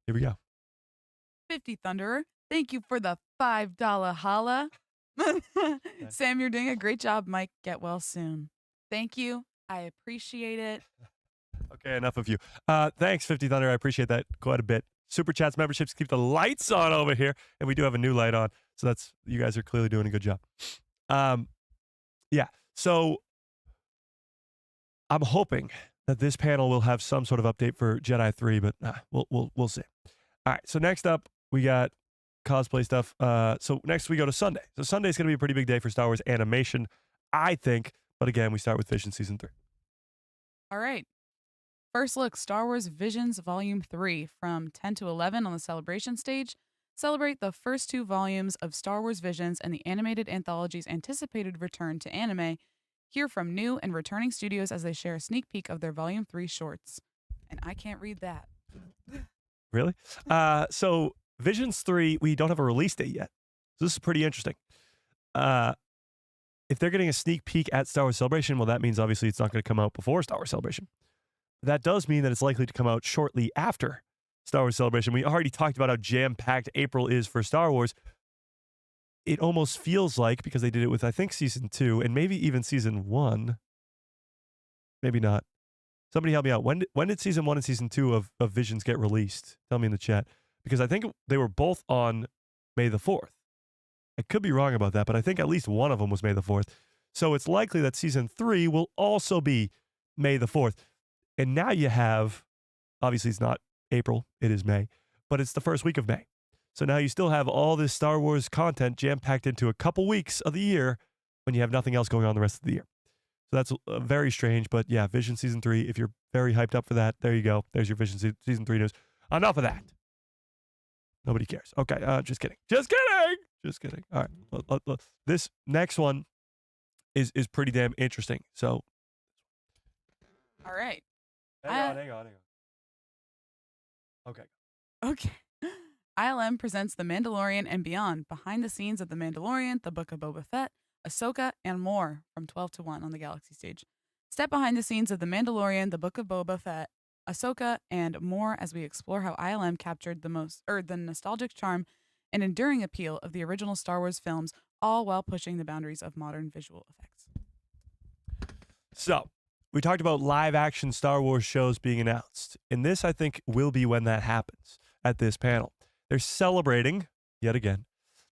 Here we go. 50 Thunderer, thank you for the $5 holla. Sam, you're doing a great job, Mike. Get well soon. Thank you. I appreciate it. Okay, enough of you. Thanks, 50 Thunder. I appreciate that quite a bit. Super chats, memberships keep the lights on over here, and we do have a new light on, so that's you guys are clearly doing a good job. Yeah. So I'm hoping that this panel will have some sort of update for Jedi 3, but we'll see. All right. So next up, we got cosplay stuff. So next we go to Sunday. So Sunday's going to be a pretty big day for Star Wars animation, I think. But again, we start with Vision Season 3. All right. First look, Star Wars Visions Volume 3 from 10 to 11 on the Celebration stage. Celebrate the first 2 volumes of Star Wars Visions and the animated anthology's anticipated return to anime. Hear from new and returning studios as they share a sneak peek of their Volume 3 shorts. And I can't read that. Really? So Visions 3, we don't have a release date yet. So this is pretty interesting. If they're getting a sneak peek at Star Wars Celebration, well, that means obviously it's not going to come out before Star Wars Celebration. That does mean that it's likely to come out shortly after Star Wars Celebration. We already talked about how jam-packed April is for Star Wars. It almost feels like, because they did it with, I think, Season 2 and maybe even Season 1. Maybe not. Somebody help me out. When did Season 1 and Season 2 of Visions get released? Tell me in the chat. Because I think they were both on May the 4th. I could be wrong about that, but I think at least one of them was May the 4th. So it's likely that Season 3 will also be May the 4th. And now you have, obviously it's not April, it is May, but it's the first week of May. So now you still have all this Star Wars content jam-packed into a couple weeks of the year when you have nothing else going on the rest of the year. So that's very strange, but yeah, Vision Season 3, if you're very hyped up for that, there you go. There's your Vision Season 3 news. Enough of that. Nobody cares. Okay, just kidding. Just kidding. Just kidding. All right. This next one is pretty damn interesting. So. All right. Hang on. Okay. Okay. ILM presents The Mandalorian and Beyond, behind the scenes of The Mandalorian, The Book of Boba Fett, Ahsoka, and more from 12 to 1 on the Galaxy stage. Step behind the scenes of The Mandalorian, The Book of Boba Fett, Ahsoka, and more as we explore how ILM captured the nostalgic charm and enduring appeal of the original Star Wars films, all while pushing the boundaries of modern visual effects. So, we talked about live action Star Wars shows being announced. And this, I think, will be when that happens at this panel. They're celebrating, yet again,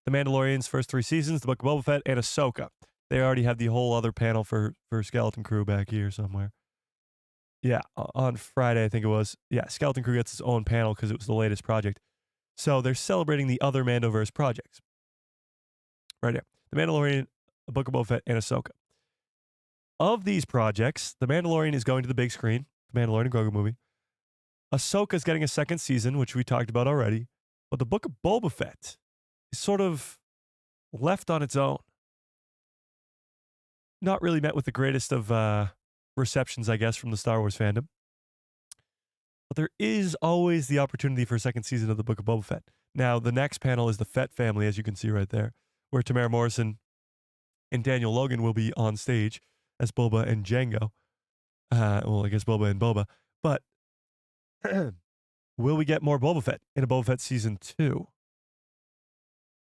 The Mandalorian's first 3 seasons, The Book of Boba Fett, and Ahsoka. They already have the whole other panel for Skeleton Crew back here somewhere. Yeah, on Friday, I think it was. Yeah, Skeleton Crew gets its own panel because it was the latest project. So they're celebrating the other Mandoverse projects. Right here. The Mandalorian, The Book of Boba Fett, and Ahsoka. Of these projects, The Mandalorian is going to the big screen, the Mandalorian and Grogu movie. Ahsoka's getting a second season, which we talked about already. But The Book of Boba Fett is sort of left on its own. Not really met with the greatest of receptions, I guess, from the Star Wars fandom. But there is always the opportunity for a second season of The Book of Boba Fett. Now, the next panel is the Fett family, as you can see right there, where Tamara Morrison and Daniel Logan will be on stage as Boba and Jango. Well, I guess Boba and Boba. But will we get more Boba Fett in a Boba Fett Season 2?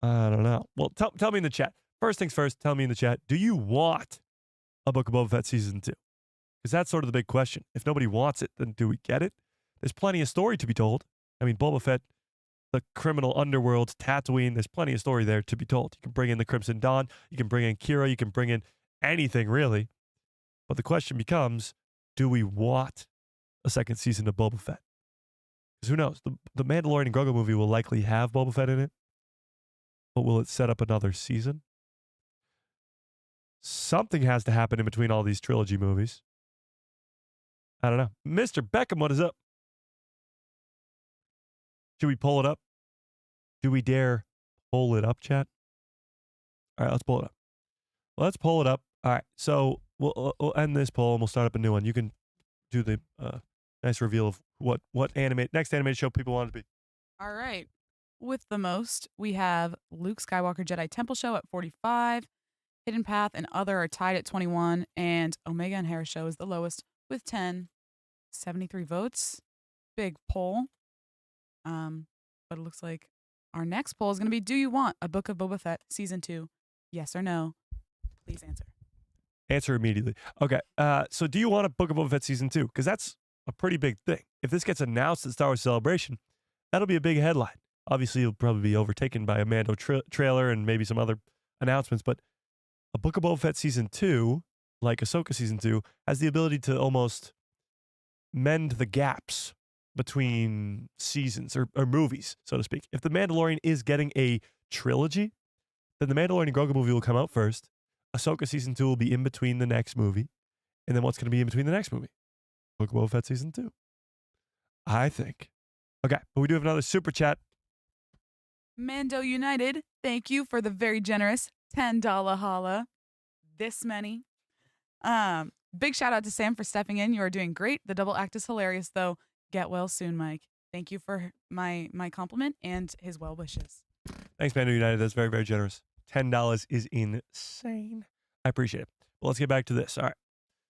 I don't know. Well, tell me in the chat. First things first, tell me in the chat, do you want a Book of Boba Fett Season 2? Because that's sort of the big question. If nobody wants it, then do we get it? There's plenty of story to be told. I mean, Boba Fett, the criminal underworld, Tatooine, there's plenty of story there to be told. You can bring in the Crimson Dawn, you can bring in Kira, you can bring in anything, really. But the question becomes, do we want a second season of Boba Fett? Because who knows? The Mandalorian and Grogu movie will likely have Boba Fett in it. But will it set up another season? Something has to happen in between all these trilogy movies. I don't know. Mr. Beckham, what is up? Should we pull it up? Do we dare pull it up, chat? All right, let's pull it up. Let's pull it up. All right, so we'll end this poll and we'll start up a new one. You can do the nice reveal of what next animated show people want it to be. All right. With the most, we have Luke Skywalker Jedi Temple Show at 45. Hidden Path and Other are tied at 21. And Omega and Hera Show is the lowest with 10. 73 votes. Big poll. But it looks like our next poll is going to be, do you want a Book of Boba Fett Season 2? Yes or no? Please answer. Answer immediately. Okay, so do you want a Book of Boba Fett Season 2? Because that's a pretty big thing. If this gets announced at Star Wars Celebration, that'll be a big headline. Obviously, it'll probably be overtaken by a Mando trailer and maybe some other announcements, but a Book of Boba Fett Season 2, like Ahsoka Season 2, has the ability to almost mend the gaps between seasons or movies, so to speak. If The Mandalorian is getting a trilogy, then The Mandalorian and Grogu movie will come out first. Ahsoka Season 2 will be in between the next movie. And then what's going to be in between the next movie? Book of Boba Fett Season 2. I think. Okay, but we do have another super chat. Mando United, thank you for the very generous $10 holla. This many. Big shout out to Sam for stepping in. You are doing great. The double act is hilarious, though. Get well soon, Mike. Thank you for my compliment and his well wishes. Thanks, Mando United. That's very, very generous. $10 is insane. I appreciate it. Well, let's get back to this. All right.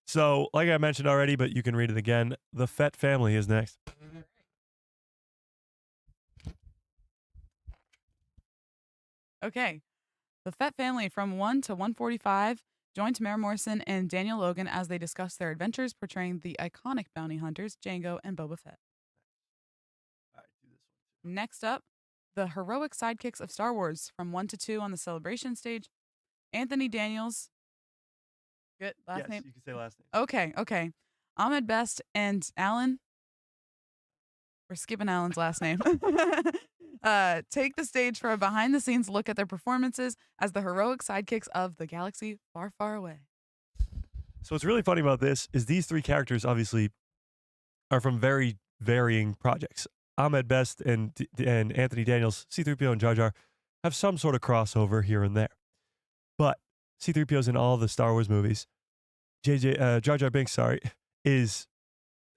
So, like I mentioned already, but you can read it again. The Fett family is next. Okay. The Fett family from 1 to 145 joined Tamara Morrison and Daniel Logan as they discuss their adventures portraying the iconic bounty hunters, Jango and Boba Fett. All right, do this one. Next up, the heroic sidekicks of Star Wars from 1 to 2 on the celebration stage. Anthony Daniels. Good last name? Yes, you can say last name. Okay. Ahmed Best and Alan We're skipping Alan's last name. Take the stage for a behind-the-scenes look at their performances as the heroic sidekicks of the galaxy far, far away. So what's really funny about this is these three characters obviously are from very varying projects. Ahmed Best and Anthony Daniels, C-3PO and Jar Jar, have some sort of crossover here and there. But C-3PO's in all the Star Wars movies. Jar Jar Binks,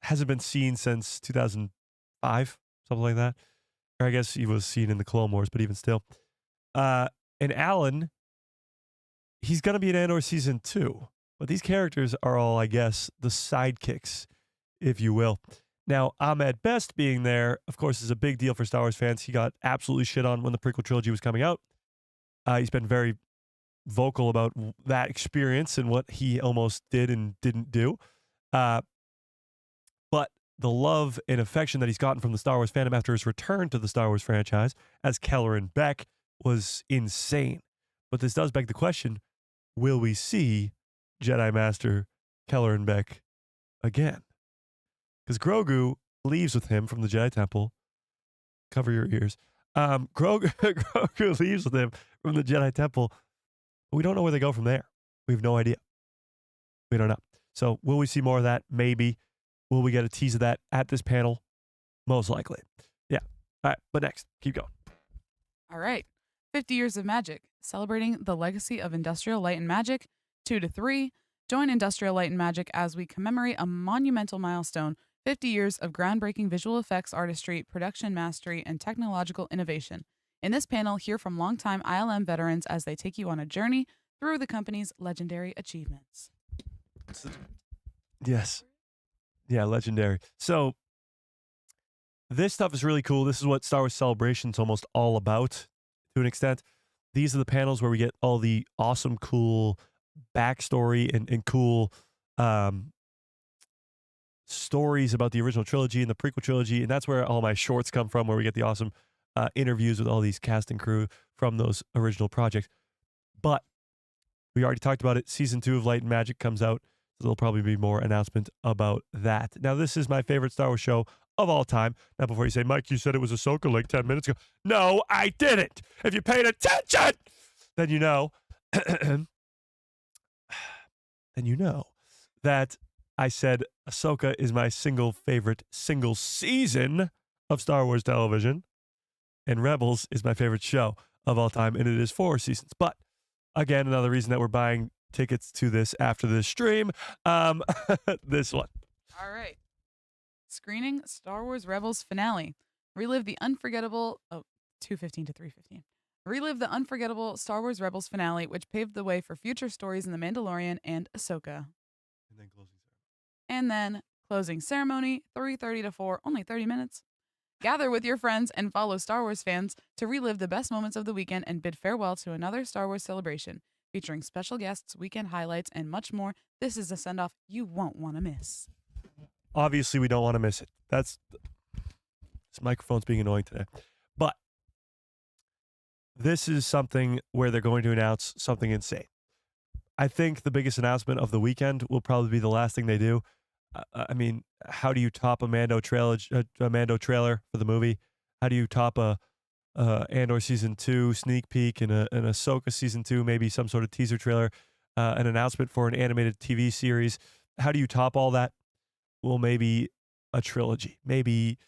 hasn't been seen since 2005, something like that. Or I guess he was seen in the Clone Wars, but even still. And Alan, he's going to be in Andor Season 2. But these characters are all, I guess, the sidekicks, if you will. Now, Ahmed Best being there, of course, is a big deal for Star Wars fans. He got absolutely shit on when the prequel trilogy was coming out. He's been very vocal about that experience and what he almost did and didn't do. But the love and affection that he's gotten from the Star Wars fandom after his return to the Star Wars franchise as Kelleran Beck was insane. But this does beg the question, will we see Jedi Master Kelleran Beck again? Because Grogu leaves with him from the Jedi Temple. Cover your ears. Grogu leaves with him from the Jedi Temple. We don't know where they go from there. We have no idea. We don't know. So will we see more of that? Maybe. Will we get a tease of that at this panel? Most likely. Yeah. All right. But next, keep going. All right. 50 Years of Magic, celebrating the legacy of Industrial Light and Magic, 2 to 3. Join Industrial Light and Magic as we commemorate a monumental milestone, 50 years of groundbreaking visual effects artistry, production mastery, and technological innovation. In this panel, hear from longtime ILM veterans as they take you on a journey through the company's legendary achievements. Yes. Yeah, legendary. So this stuff is really cool. This is what Star Wars Celebration's almost all about to an extent. These are the panels where we get all the awesome, cool backstory and cool stories about the original trilogy and the prequel trilogy. And that's where all my shorts come from, where we get the awesome interviews with all these cast and crew from those original projects. But we already talked about it. Season 2 of Light and Magic comes out. So there'll probably be more announcement about that. Now, this is my favorite Star Wars show of all time. Now, before you say, Mike, you said it was Ahsoka like 10 minutes ago. No, I didn't. If you paid attention, then you know. Then you know that I said Ahsoka is my single favorite single season of Star Wars television, and Rebels is my favorite show of all time, and it is 4 seasons. But again, another reason that we're buying tickets to this after this stream, this one. All right. Screening Star Wars Rebels finale. Relive the unforgettable 2:15 to 3:15. Relive the unforgettable Star Wars Rebels finale, which paved the way for future stories in The Mandalorian and Ahsoka. And then closing ceremony, 3:30 to 4, only 30 minutes. Gather with your friends and follow Star Wars fans to relive the best moments of the weekend and bid farewell to another Star Wars celebration, featuring special guests, weekend highlights, and much more. This is a send-off you won't want to miss. Obviously, we don't want to miss it. This microphone's being annoying today. But this is something where they're going to announce something insane. I think the biggest announcement of the weekend will probably be the last thing they do. I mean, how do you top a Mando trailer for the movie? How do you top a Andor Season 2 sneak peek and an Ahsoka Season 2, maybe some sort of teaser trailer, an announcement for an animated TV series? How do you top all that? Well, maybe a trilogy, maybe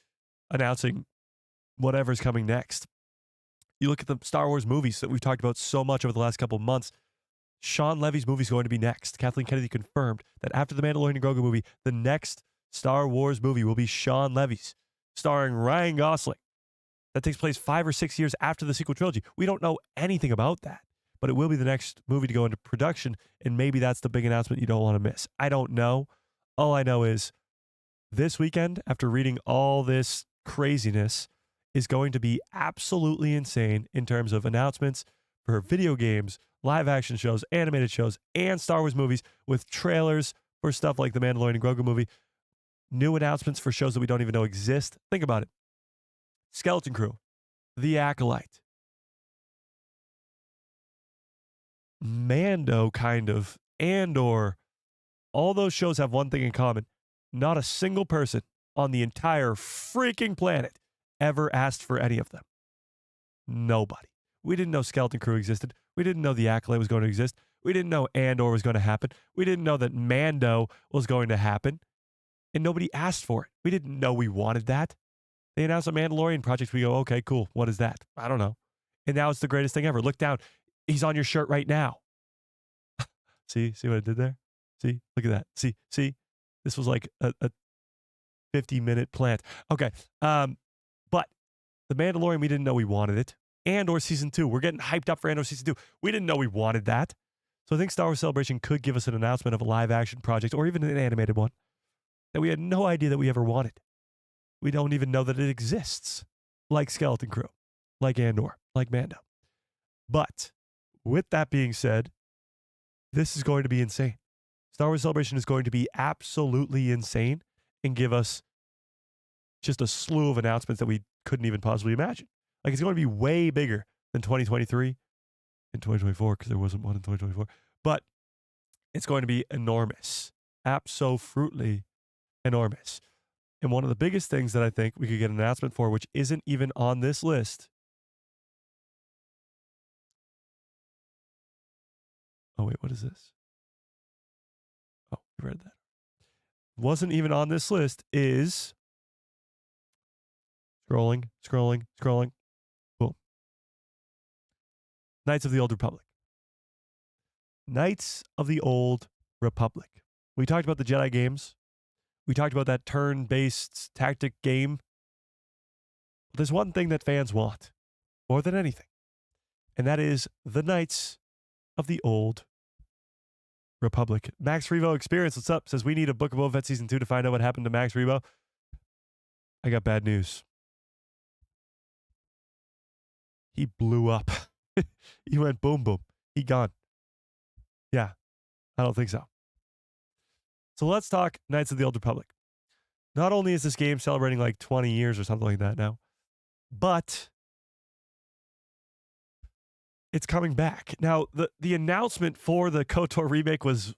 announcing whatever's coming next. You look at the Star Wars movies that we've talked about so much over the last couple of months. Sean Levy's movie is going to be next. Kathleen Kennedy confirmed that after the Mandalorian and Grogu movie, the next Star Wars movie will be Sean Levy's, starring Ryan Gosling. That takes place 5 or 6 years after the sequel trilogy. We don't know anything about that, but it will be the next movie to go into production, and maybe that's the big announcement you don't want to miss. I don't know. All I know is this weekend, after reading all this craziness, is going to be absolutely insane in terms of announcements for video games, live action shows, animated shows, and Star Wars movies, with trailers for stuff like the Mandalorian and Grogu movie, new announcements for shows that we don't even know exist. Think about it. Skeleton Crew, The Acolyte, Mando, kind of, Andor. All those shows have one thing in common. Not a single person on the entire freaking planet ever asked for any of them? Nobody. We didn't know Skeleton Crew existed. We didn't know the Acolyte was going to exist. We didn't know Andor was going to happen. We didn't know that Mando was going to happen. And nobody asked for it. We didn't know we wanted that. They announced a Mandalorian project. We go, okay, cool. What is that? I don't know. And now it's the greatest thing ever. Look down. He's on your shirt right now. See what I did there? See, look at that. See, this was like a 50-minute plant. Okay. But the Mandalorian, we didn't know we wanted it. Andor Season 2. We're getting hyped up for Andor Season 2. We didn't know we wanted that. So I think Star Wars Celebration could give us an announcement of a live-action project or even an animated one that we had no idea that we ever wanted. We don't even know that it exists, like Skeleton Crew, like Andor, like Mando. But with that being said, this is going to be insane. Star Wars Celebration is going to be absolutely insane and give us just a slew of announcements that we couldn't even possibly imagine. Like, it's going to be way bigger than 2023 and 2024, because there wasn't one in 2024. But it's going to be enormous. Absolutely enormous. And one of the biggest things that I think we could get an announcement for, which isn't even on this list. Oh, wait, what is this? Oh, I read that. Wasn't even on this list is scrolling. Boom. Knights of the Old Republic. Knights of the Old Republic. We talked about the Jedi games. We talked about that turn-based tactic game. But there's one thing that fans want more than anything, and that is the Knights of the Old Republic. Max Revo Experience, what's up? Says we need a Book of Boba Fett Season 2 to find out what happened to Max Revo. I got bad news. He blew up. He went boom, boom. He gone. Yeah, I don't think so. So let's talk Knights of the Old Republic. Not only is this game celebrating like 20 years or something like that now, but it's coming back. Now, the announcement for the KOTOR remake was,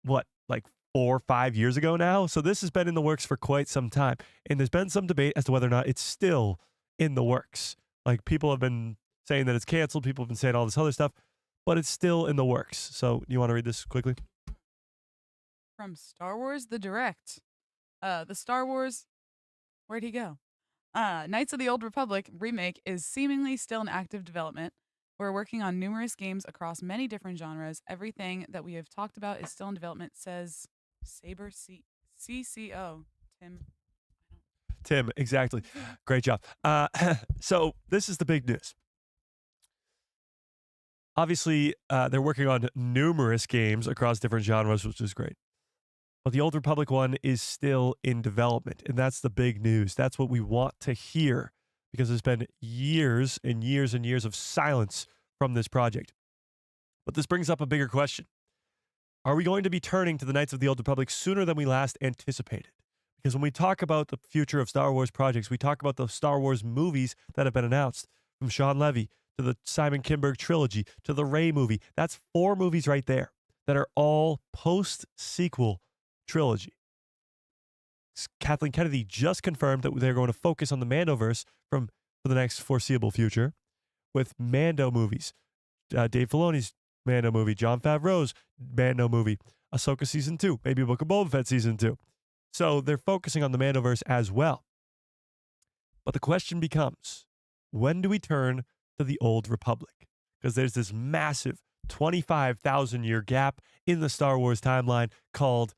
what, like 4 or 5 years ago now? So this has been in the works for quite some time. And there's been some debate as to whether or not it's still in the works. Like, people have been saying that it's canceled. People have been saying all this other stuff. But it's still in the works. So you want to read this quickly? From Star Wars The Direct. The Star Wars... Where'd he go? Knights of the Old Republic remake is seemingly still in active development. We're working on numerous games across many different genres. Everything that we have talked about is still in development, says Saber CCO. Tim, exactly. Great job. So this is the big news. Obviously, they're working on numerous games across different genres, which is great. But the Old Republic one is still in development, and that's the big news. That's what we want to hear, because there's been years and years and years of silence from this project. But this brings up a bigger question. Are we going to be turning to the Knights of the Old Republic sooner than we last anticipated? Because when we talk about the future of Star Wars projects, we talk about the Star Wars movies that have been announced, from Sean Levy to the Simon Kinberg trilogy to the Rey movie. That's 4 movies right there that are all post-sequel trilogy. Kathleen Kennedy just confirmed that they're going to focus on the Mandoverse for the next foreseeable future with Mando movies. Dave Filoni's Mando movie, Jon Favreau's Mando movie, Ahsoka Season 2, maybe Book of Boba Fett Season 2. So they're focusing on the Mandoverse as well. But the question becomes, when do we turn to the Old Republic? Because there's this massive 25,000-year gap in the Star Wars timeline called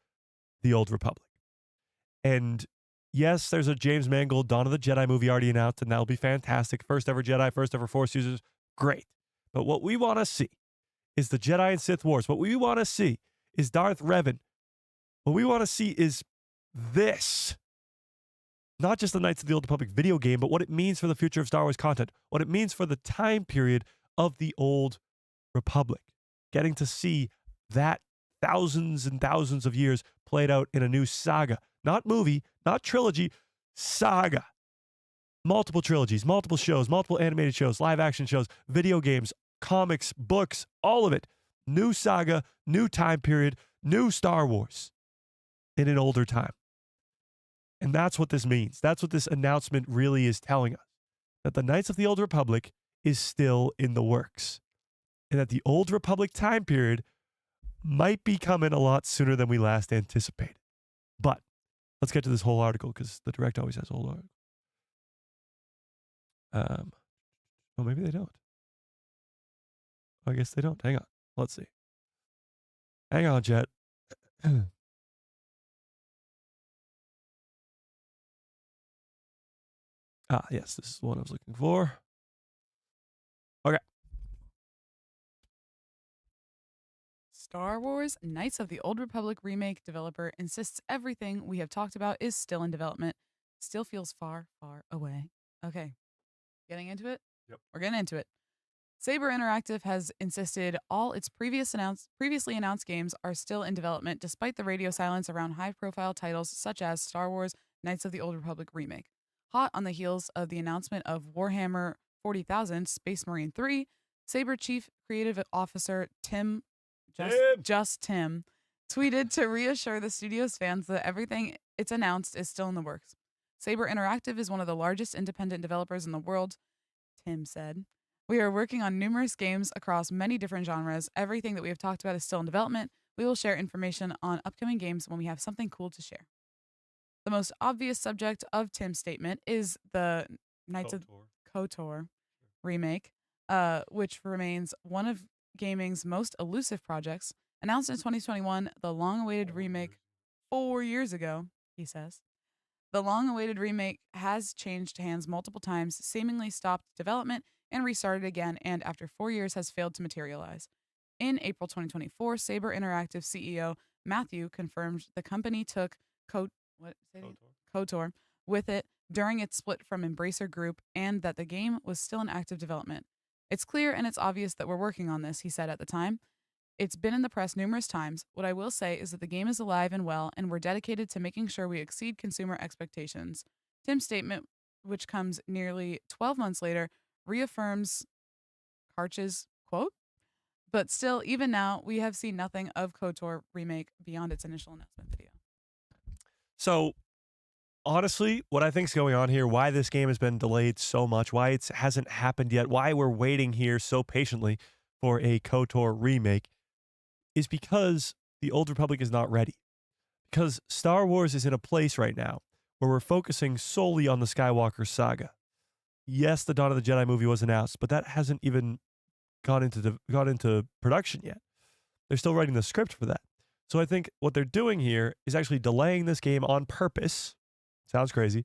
the Old Republic. And yes, there's a James Mangold Dawn of the Jedi movie already announced, and that'll be fantastic. First ever Jedi, first ever Force users. Great. But what we want to see is the Jedi and Sith Wars. What we want to see is Darth Revan. What we want to see is this. Not just the Knights of the Old Republic video game, but what it means for the future of Star Wars content. What it means for the time period of the Old Republic. Getting to see that thousands and thousands of years played out in a new saga. Not movie, not trilogy, saga. Multiple trilogies, multiple shows, multiple animated shows, live action shows, video games, comics, books, all of it. New saga, new time period, new Star Wars in an older time. And that's what this means. That's what this announcement really is telling us. That the Knights of the Old Republic is still in the works. And that the Old Republic time period might be coming a lot sooner than we last anticipated. But let's get to this whole article because the direct always has a whole article. Well, maybe they don't. I guess they don't. Hang on. Let's see. Hang on, Jet. Yes, this is the one I was looking for. Okay. Star Wars Knights of the Old Republic remake developer insists everything we have talked about is still in development. Still feels far, far away. Okay. Getting into it? Yep. We're getting into it. Saber Interactive has insisted all its previously announced games are still in development despite the radio silence around high-profile titles such as Star Wars Knights of the Old Republic remake. Hot on the heels of the announcement of Warhammer 40,000 Space Marine 3, Saber Chief Creative Officer Tim tweeted to reassure the studio's fans that everything it's announced is still in the works. Saber Interactive is one of the largest independent developers in the world, Tim said. We are working on numerous games across many different genres. Everything that we have talked about is still in development. We will share information on upcoming games when we have something cool to share. The most obvious subject of Tim's statement is the Knights of KOTOR remake, which remains one of gaming's most elusive projects. Announced in 2021, the long-awaited remake 4 years ago, he says. The long-awaited remake has changed hands multiple times, seemingly stopped development, and restarted again, and after 4 years has failed to materialize. In April 2024, Saber Interactive CEO Matthew confirmed the company took KOTOR with it during its split from Embracer Group and that the game was still in active development. It's clear and it's obvious that we're working on this, he said at the time. It's been in the press numerous times. What I will say is that the game is alive and well, and we're dedicated to making sure we exceed consumer expectations. Tim's statement, which comes nearly 12 months later, reaffirms Karch's quote. But still, even now, we have seen nothing of KOTOR remake beyond its initial announcement video. So, honestly, what I think is going on here, why this game has been delayed so much, why it hasn't happened yet, why we're waiting here so patiently for a KOTOR remake, is because the Old Republic is not ready. Because Star Wars is in a place right now where we're focusing solely on the Skywalker saga. Yes, the Dawn of the Jedi movie was announced, but that hasn't even got into production yet. They're still writing the script for that. So I think what they're doing here is actually delaying this game on purpose. Sounds crazy,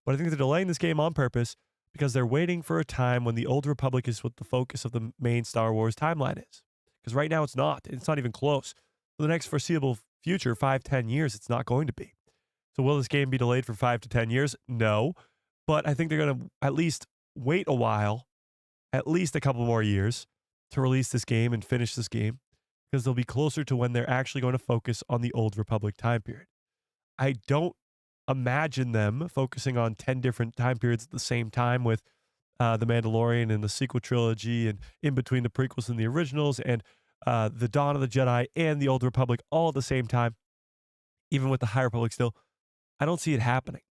but I think they're delaying this game on purpose because they're waiting for a time when the Old Republic is what the focus of the main Star Wars timeline is. Because right now it's not. It's not even close. For the next foreseeable future, 5-10 years, it's not going to be. So will this game be delayed for 5 to 10 years? No. But I think they're going to at least wait a while, at least a couple more years, to release this game and finish this game, because they'll be closer to when they're actually going to focus on the Old Republic time period. I don't imagine them focusing on 10 different time periods at the same time with The Mandalorian and the sequel trilogy and in between the prequels and the originals and the Dawn of the Jedi and the Old Republic all at the same time, even with the High Republic still. I don't see it happening.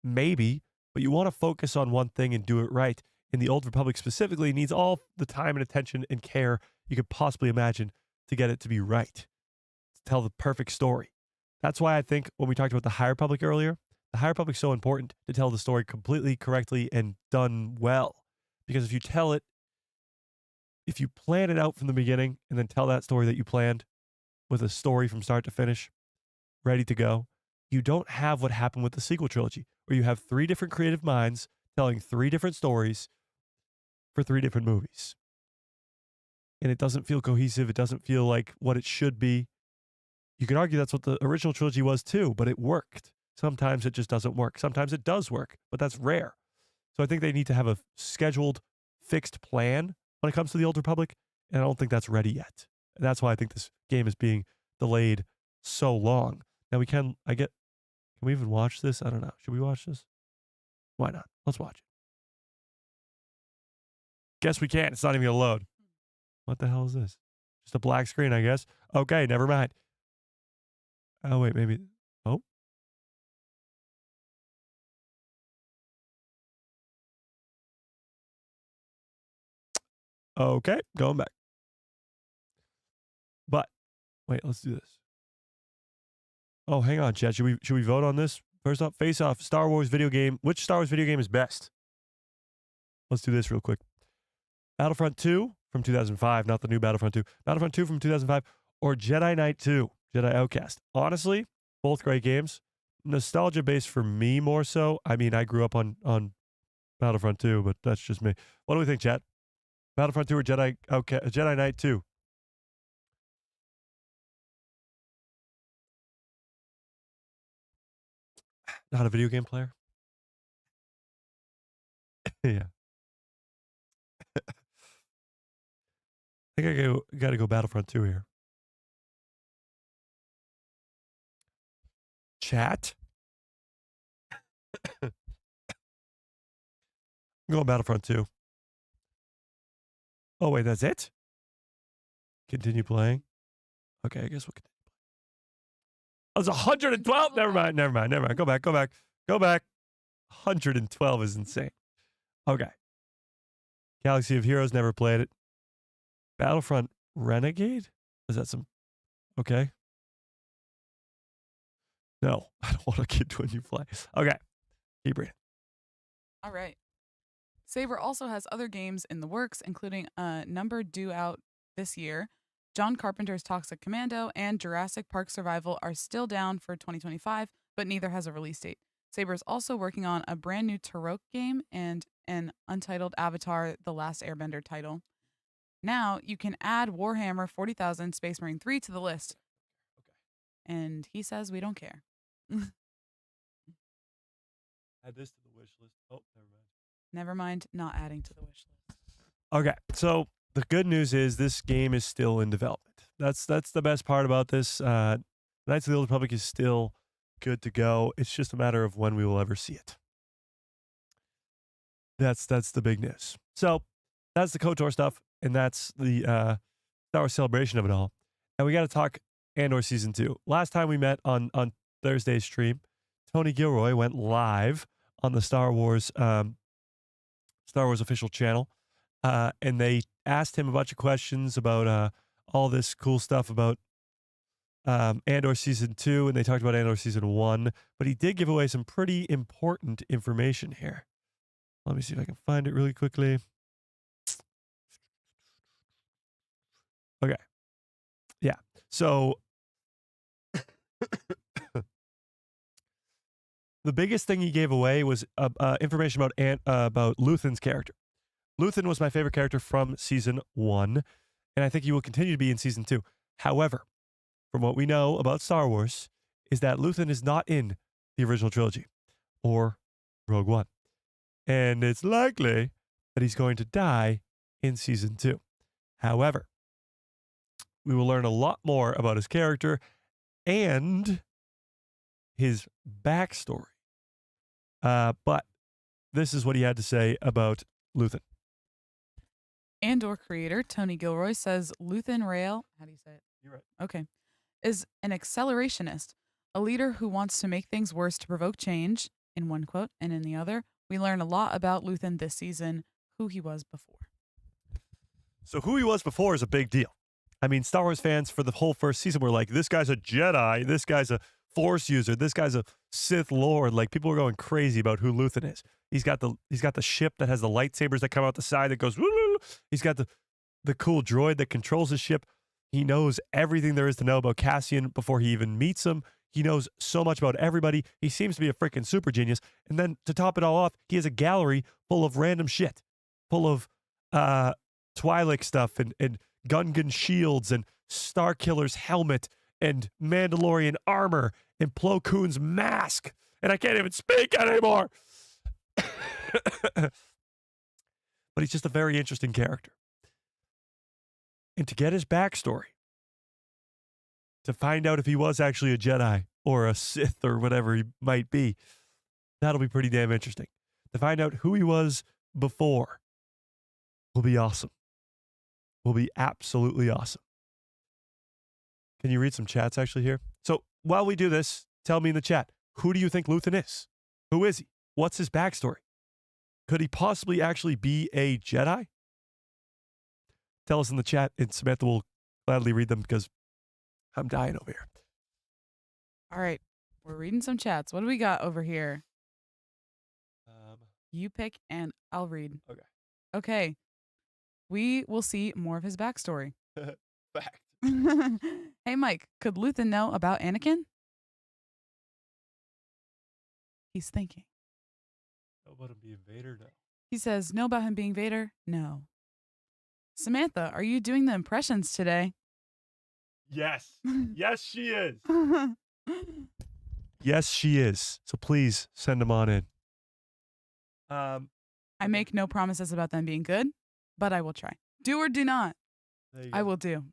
Maybe, but you want to focus on one thing and do it right. And the Old Republic specifically needs all the time and attention and care you could possibly imagine to get it to be right, to tell the perfect story. That's why I think when we talked about the High Republic earlier, the High Republic is so important to tell the story completely correctly and done well. Because if you tell it, if you plan it out from the beginning and then tell that story that you planned with a story from start to finish, ready to go, you don't have what happened with the sequel trilogy, where you have 3 different creative minds telling 3 different stories for 3 different movies. And it doesn't feel cohesive. It doesn't feel like what it should be. You could argue that's what the original trilogy was too, but it worked. Sometimes it just doesn't work. Sometimes it does work, but that's rare. So I think they need to have a scheduled, fixed plan when it comes to the Old Republic, and I don't think that's ready yet. And that's why I think this game is being delayed so long. Now can we even watch this? I don't know. Should we watch this? Why not? Let's watch it. Guess we can't. It's not even going to load. What the hell is this? Just a black screen, I guess. Okay, never mind. Oh, wait, maybe. Oh. Okay, going back. But wait, let's do this. Oh, hang on, chat. Should we vote on this? First off, face off. Star Wars video game. Which Star Wars video game is best? Let's do this real quick. Battlefront 2 from 2005, not the new Battlefront 2. Battlefront 2 from 2005, or Jedi Knight 2, Jedi Outcast. Honestly, both great games. Nostalgia based for me more so. I mean, I grew up on Battlefront 2, but that's just me. What do we think, chat? Battlefront 2 or Jedi Knight 2? Not a video game player? Yeah. I think I gotta go Battlefront 2 here. Chat? I'm going Battlefront 2. Oh, wait, that's it? Continue playing? Okay, I guess we'll continue. Oh, it's 112? Never mind. Go back. 112 is insane. Okay. Galaxy of Heroes, never played it. Battlefront Renegade? Is that some... Okay. No, I don't want to keep doing you play. Okay. Keep reading. All right. Saber also has other games in the works, including a number due out this year. John Carpenter's Toxic Commando and Jurassic Park Survival are still down for 2025, but neither has a release date. Saber is also working on a brand new Turok game and an untitled Avatar: The Last Airbender title. Now you can add Warhammer 40,000 Space Marine 3 to the list. Okay. And he says we don't care. Add this to the wish list. Oh, never mind. Never mind, not adding to the wish list. Okay, so the good news is this game is still in development. That's the best part about this. Knights of the Old Republic is still good to go. It's just a matter of when we will ever see it. That's the big news. So that's the KOTOR stuff, and that's the Star Wars celebration of it all. And we got to talk Andor Season 2. Last time we met on Thursday's stream, Tony Gilroy went live on the Star Wars official channel, and they asked him a bunch of questions about all this cool stuff about Andor Season 2, and they talked about Andor Season 1, but he did give away some pretty important information here. Let me see if I can find it really quickly. Okay. Yeah. So the biggest thing he gave away was information about Luthen's character. Luthen was my favorite character from Season 1, and I think he will continue to be in Season 2. However, from what we know about Star Wars, is that Luthen is not in the original trilogy or Rogue One. And it's likely that he's going to die in Season 2. However, we will learn a lot more about his character and his backstory. But this is what he had to say about Luthen. Andor creator Tony Gilroy says Luthen Rael, how do you say it? You're right. Okay, is an accelerationist, a leader who wants to make things worse to provoke change, in one quote, and in the other, we learn a lot about Luthen this season, who he was before. So who he was before is a big deal. I mean, Star Wars fans for the whole first season were like, this guy's a Jedi, this guy's a Force user, this guy's a Sith Lord. Like, people were going crazy about who Luthen is. He's got the ship that has the lightsabers that come out the side that goes, woo. He's got the cool droid that controls his ship. He knows everything there is to know about Cassian before he even meets him. He knows so much about everybody. He seems to be a freaking super genius. And then to top it all off, he has a gallery full of random shit, full of Twi'lek stuff and Gungan shields and Starkiller's helmet and Mandalorian armor and Plo Koon's mask. And I can't even speak anymore. But he's just a very interesting character. And to get his backstory, to find out if he was actually a Jedi or a Sith or whatever he might be, that'll be pretty damn interesting. To find out who he was before will be awesome. Will be absolutely awesome. Can you read some chats actually here? So while we do this, tell me in the chat, who do you think Luthen is? Who is he? What's his backstory? Could he possibly actually be a Jedi? tell us in the chat, and Samantha will gladly read them because I'm dying over here. All right. We're reading some chats. What do we got over here? You pick and I'll read. Okay. Okay. We will see more of his backstory. Fact. Hey, Mike, could Luthen know about Anakin? He's thinking. Know about him being Vader? No. He says, know about him being Vader? No. Samantha, are you doing the impressions today? Yes. Yes, she is. Yes, she is. So please send them on in. I make no promises about them being good, but I will try. Do or do not. I will do.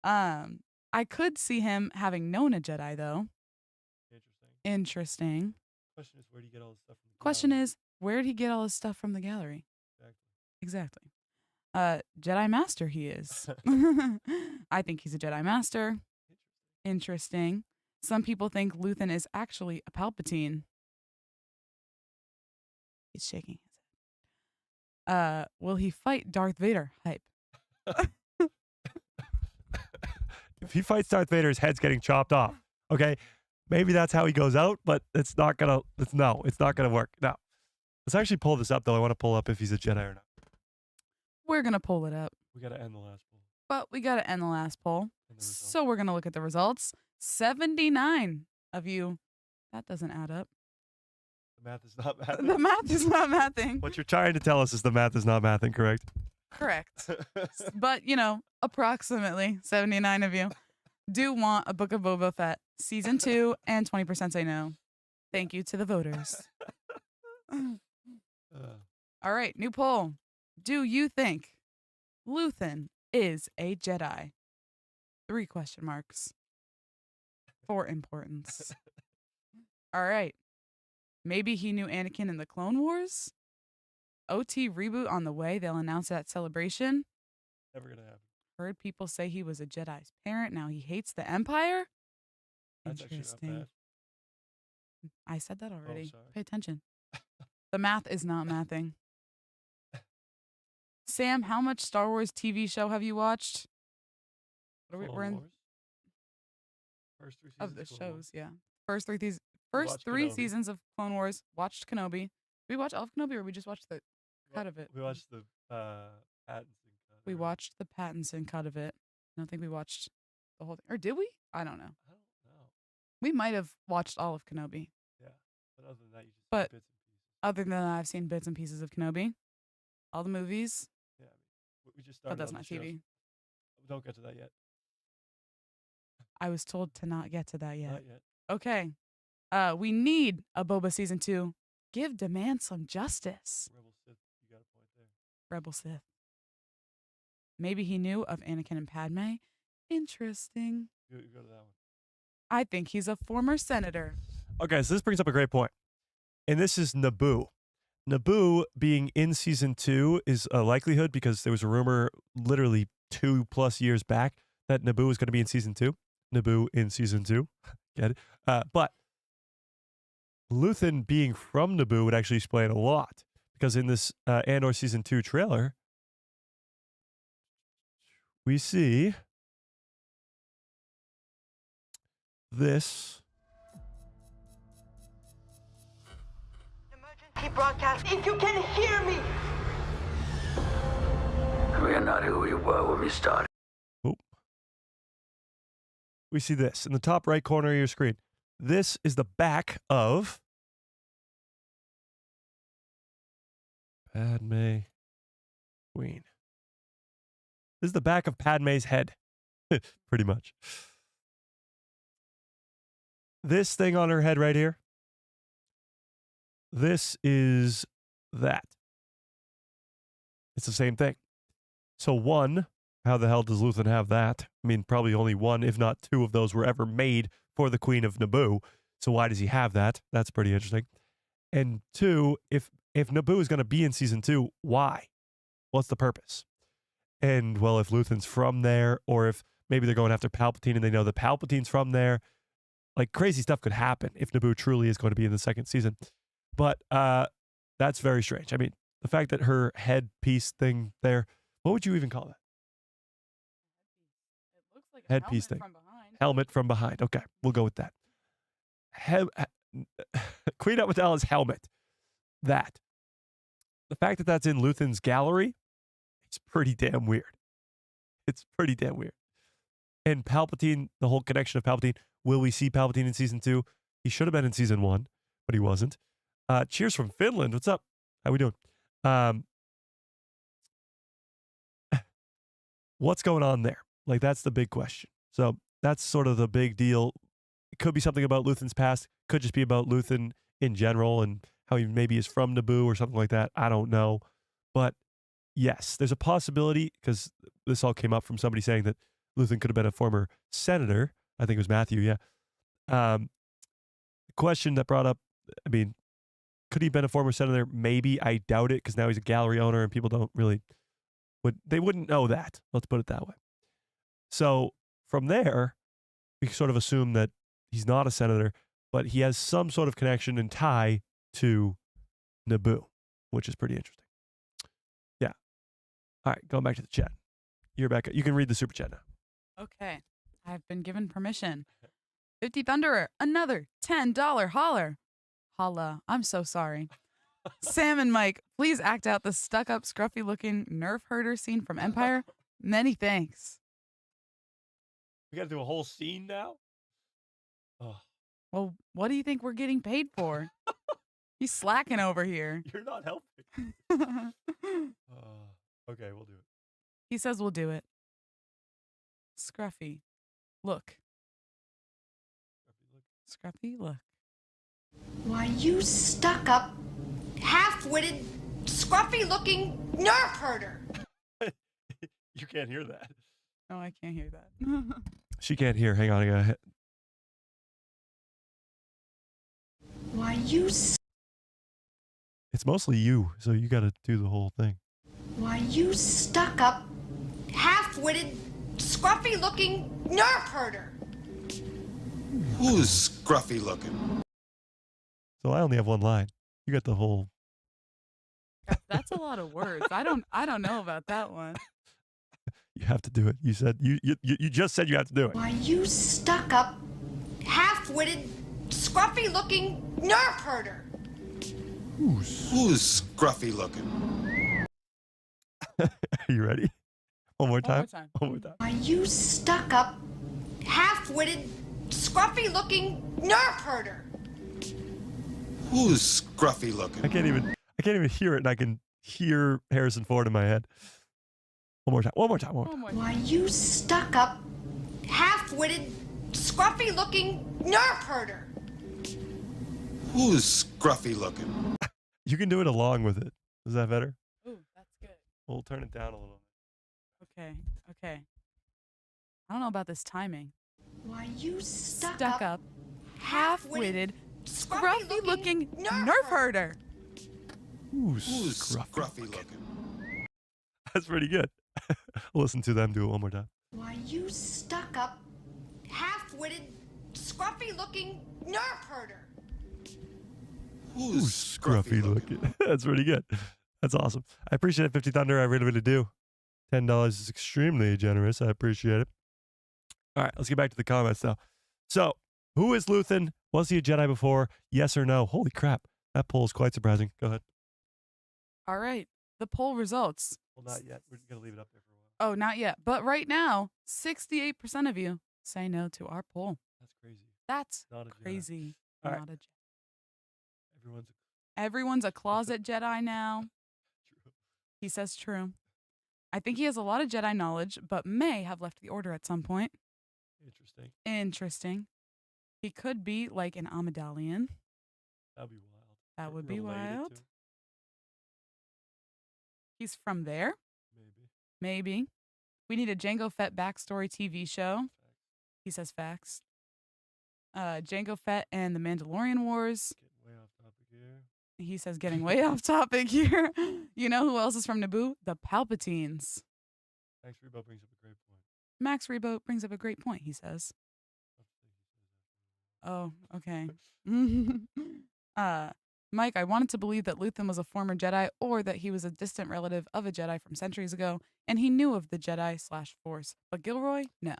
I could see him having known a Jedi, though. Interesting. Question is, where do you get all this stuff from? Question is, where did he get all his stuff from the gallery? Exactly. Jedi Master he is. I think he's a Jedi Master. Interesting. Some people think Luthen is actually a Palpatine. He's shaking his head. Will he fight Darth Vader? Hype. If he fights Darth Vader, his head's getting chopped off. Okay, maybe that's how he goes out, but it's not gonna work. No, let's actually pull this up though. I want to pull up if he's a Jedi or not. We're gonna pull it up. We gotta end the last poll. But we gotta end the last poll. So we're gonna look at the results. 79 of you. That doesn't add up. The math is not mathing. The math is not mathing. What you're trying to tell us is the math is not mathing, correct? Correct. But, approximately 79 of you do want a Book of Boba Fett Season 2, and 20% say no. Thank you to the voters. All right, new poll. Do you think Luthen is a Jedi? 3 question marks. For importance. All right. Maybe he knew Anakin in the Clone Wars? OT reboot on the way. They'll announce it at Celebration. Never gonna happen. Heard people say he was a Jedi's parent. Now he hates the Empire? That's actually not bad. I said that already. Oh, sorry. Pay attention. The math is not mathing. Sam, how much Star Wars TV show have you watched? We're in First 3 seasons of the Clone shows, Wars. yeah. First watched 3 Kenobi. seasons of Clone Wars. Watched Kenobi. Did we watch all of Kenobi, or we just watched the cut of it? We watched the Pattinson cut. We watched the Pattinson cut of it. I don't think we watched the whole thing. Or did we? I don't know. I don't know. We might have watched all of Kenobi. Yeah. But other than that, you just But- see bits and pieces. Other than that, I've seen bits and pieces of Kenobi. All the movies. Yeah. We just But started that's on not the shows. TV. Don't get to that yet. I was told to not get to that yet. Not yet. Okay. We need a Boba Season 2. Give demand some justice. Rebel Sith, you got a point there. Rebel Sith. Maybe he knew of Anakin and Padme. Interesting. You go to that one. I think he's a former senator. Okay, so this brings up a great point. And this is Naboo. Naboo being in season 2 is a likelihood because there was a rumor literally 2+ years back that Naboo was going to be in season 2. Naboo in season 2. Get it? But Luthen being from Naboo would actually explain a lot because in this Andor season 2 trailer, we see this. Emergency broadcast, if you can hear me! We are not who we were when we started. We see this in the top right corner of your screen. This is the back of Padme Queen. This is the back of Padme's head, pretty much. This thing on her head right here, this is that. It's the same thing. So one, how the hell does Luthen have that? I mean, probably only one, if not 2 of those were ever made for the Queen of Naboo. So why does he have that? That's pretty interesting. And 2, if Naboo is going to be in season 2, why? What's the purpose? And well, if Luthen's from there, or if maybe they're going after Palpatine and they know that Palpatine's from there, like crazy stuff could happen if Naboo truly is going to be in the 2nd season. But that's very strange. I mean, the fact that her head piece thing there, what would you even call that? Headpiece helmet thing. from behind. Helmet from behind. Okay, we'll go with that. Queen Amidala's helmet. That. The fact that that's in Luthen's gallery, it's pretty damn weird. It's pretty damn weird. And Palpatine, the whole connection of Palpatine. Will we see Palpatine in season 2? He should have been in season 1, but he wasn't. Cheers from Finland. What's up? How we doing? What's going on there? Like, that's the big question. So that's sort of the big deal. It could be something about Luthen's past. Could just be about Luthen in general and how he maybe is from Naboo or something like that. I don't know. But yes, there's a possibility, because this all came up from somebody saying that Luthen could have been a former senator. I think it was Matthew, yeah. The question that brought up, I mean, could he have been a former senator? Maybe. I doubt it, because now he's a gallery owner and people don't really, they wouldn't know that. Let's put it that way. So from there, we sort of assume that he's not a senator, but he has some sort of connection and tie to Naboo, which is pretty interesting. Yeah. All right, going back to the chat. You're back. You can read the super chat now. Okay. I've been given permission. 50 Thunderer, another $10 holler. Holla. I'm so sorry. Sam and Mike, please act out the stuck-up, scruffy-looking nerf herder scene from Empire. Many thanks. We got to do a whole scene now? Oh. Well, what do you think we're getting paid for? He's slacking over here. You're not helping. Okay, we'll do it. He says we'll do it. Scruffy. Look. Scruffy, look. Why, you stuck up, half-witted, scruffy-looking nerf herder. You can't hear that. No, I can't hear that. She can't hear. Hang on, I gotta hit. Why, you It's mostly you, so you gotta do the whole thing. Why, you stuck up, half-witted, scruffy-looking nerf herder. Who's scruffy looking? So I only have one line. You got the whole. That's a lot of words. I don't know about that one. You have to do it. You said you just said you have to do it. Why, you stuck up, half-witted, scruffy-looking nerf herder. Who's scruffy looking? Are you ready? One more time. One more time. Why, you stuck up, half-witted, scruffy-looking nerf herder. Who's scruffy looking? I can't even hear it, and I can hear Harrison Ford in my head. One more time. Why, you stuck up, half-witted, scruffy-looking nerf herder. Who's scruffy looking? You can do it along with it. Is that better? Ooh, that's good. We'll turn it down a little. Okay. I don't know about this timing. Why, you stuck Up, half-witted, scruffy-looking nerf herder. Who's Who's scruffy? scruffy looking? That's pretty good. Listen to them do it one more time. Why, you stuck up, half-witted, scruffy-looking nerf herder. Who's Scruffy looking. That's pretty good. That's awesome. I appreciate it, 50 Thunder. I really do. $10 is extremely generous. I appreciate it. All right, let's get back to the comments now. So, who is Luthen? Was he a Jedi before? Yes or no? Holy crap. That poll is quite surprising. Go ahead. All right. The poll results. Well, not yet. We're just going to leave it up there for a while. Oh, not yet. But right now, 68% of you say no to our poll. That's crazy. That's Not a Jedi. crazy. All right. Not a Jedi. Everyone's Everyone's a closet Jedi now. true. He says true. I think he has a lot of Jedi knowledge, but may have left the Order at some point. Interesting. He could be like an Amidalian. That'd be wild. That would be Related wild. to? He's from there. Maybe. Maybe. We need a Jango Fett backstory TV show. He says facts. Jango Fett and the Mandalorian Wars. Getting way off topic here. He says getting way off topic here. You know who else is from Naboo? The Palpatines. Max Rebo brings up a great point. Max Rebo brings up a great point, he says. Oh, okay. Mike, I wanted to believe that Luthen was a former Jedi or that he was a distant relative of a Jedi from centuries ago, and he knew of the Jedi/Force. But Gilroy, no.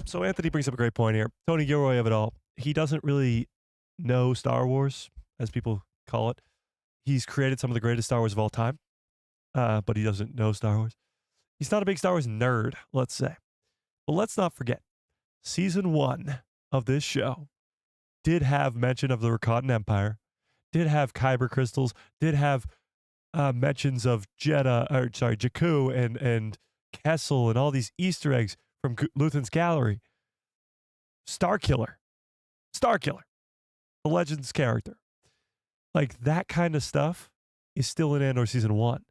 So Anthony brings up a great point here. Tony Gilroy of it all. He doesn't really know Star Wars, as people call it. He's created some of the greatest Star Wars of all time, but he doesn't know Star Wars. He's not a big Star Wars nerd, let's say. But let's not forget, season 1 of this show did have mention of the Rakatan Empire, did have Kyber crystals, did have mentions of Jakku and Kessel and all these Easter eggs from Luthen's Gallery. Starkiller, the Legends character. Like that kind of stuff is still in Andor season 1.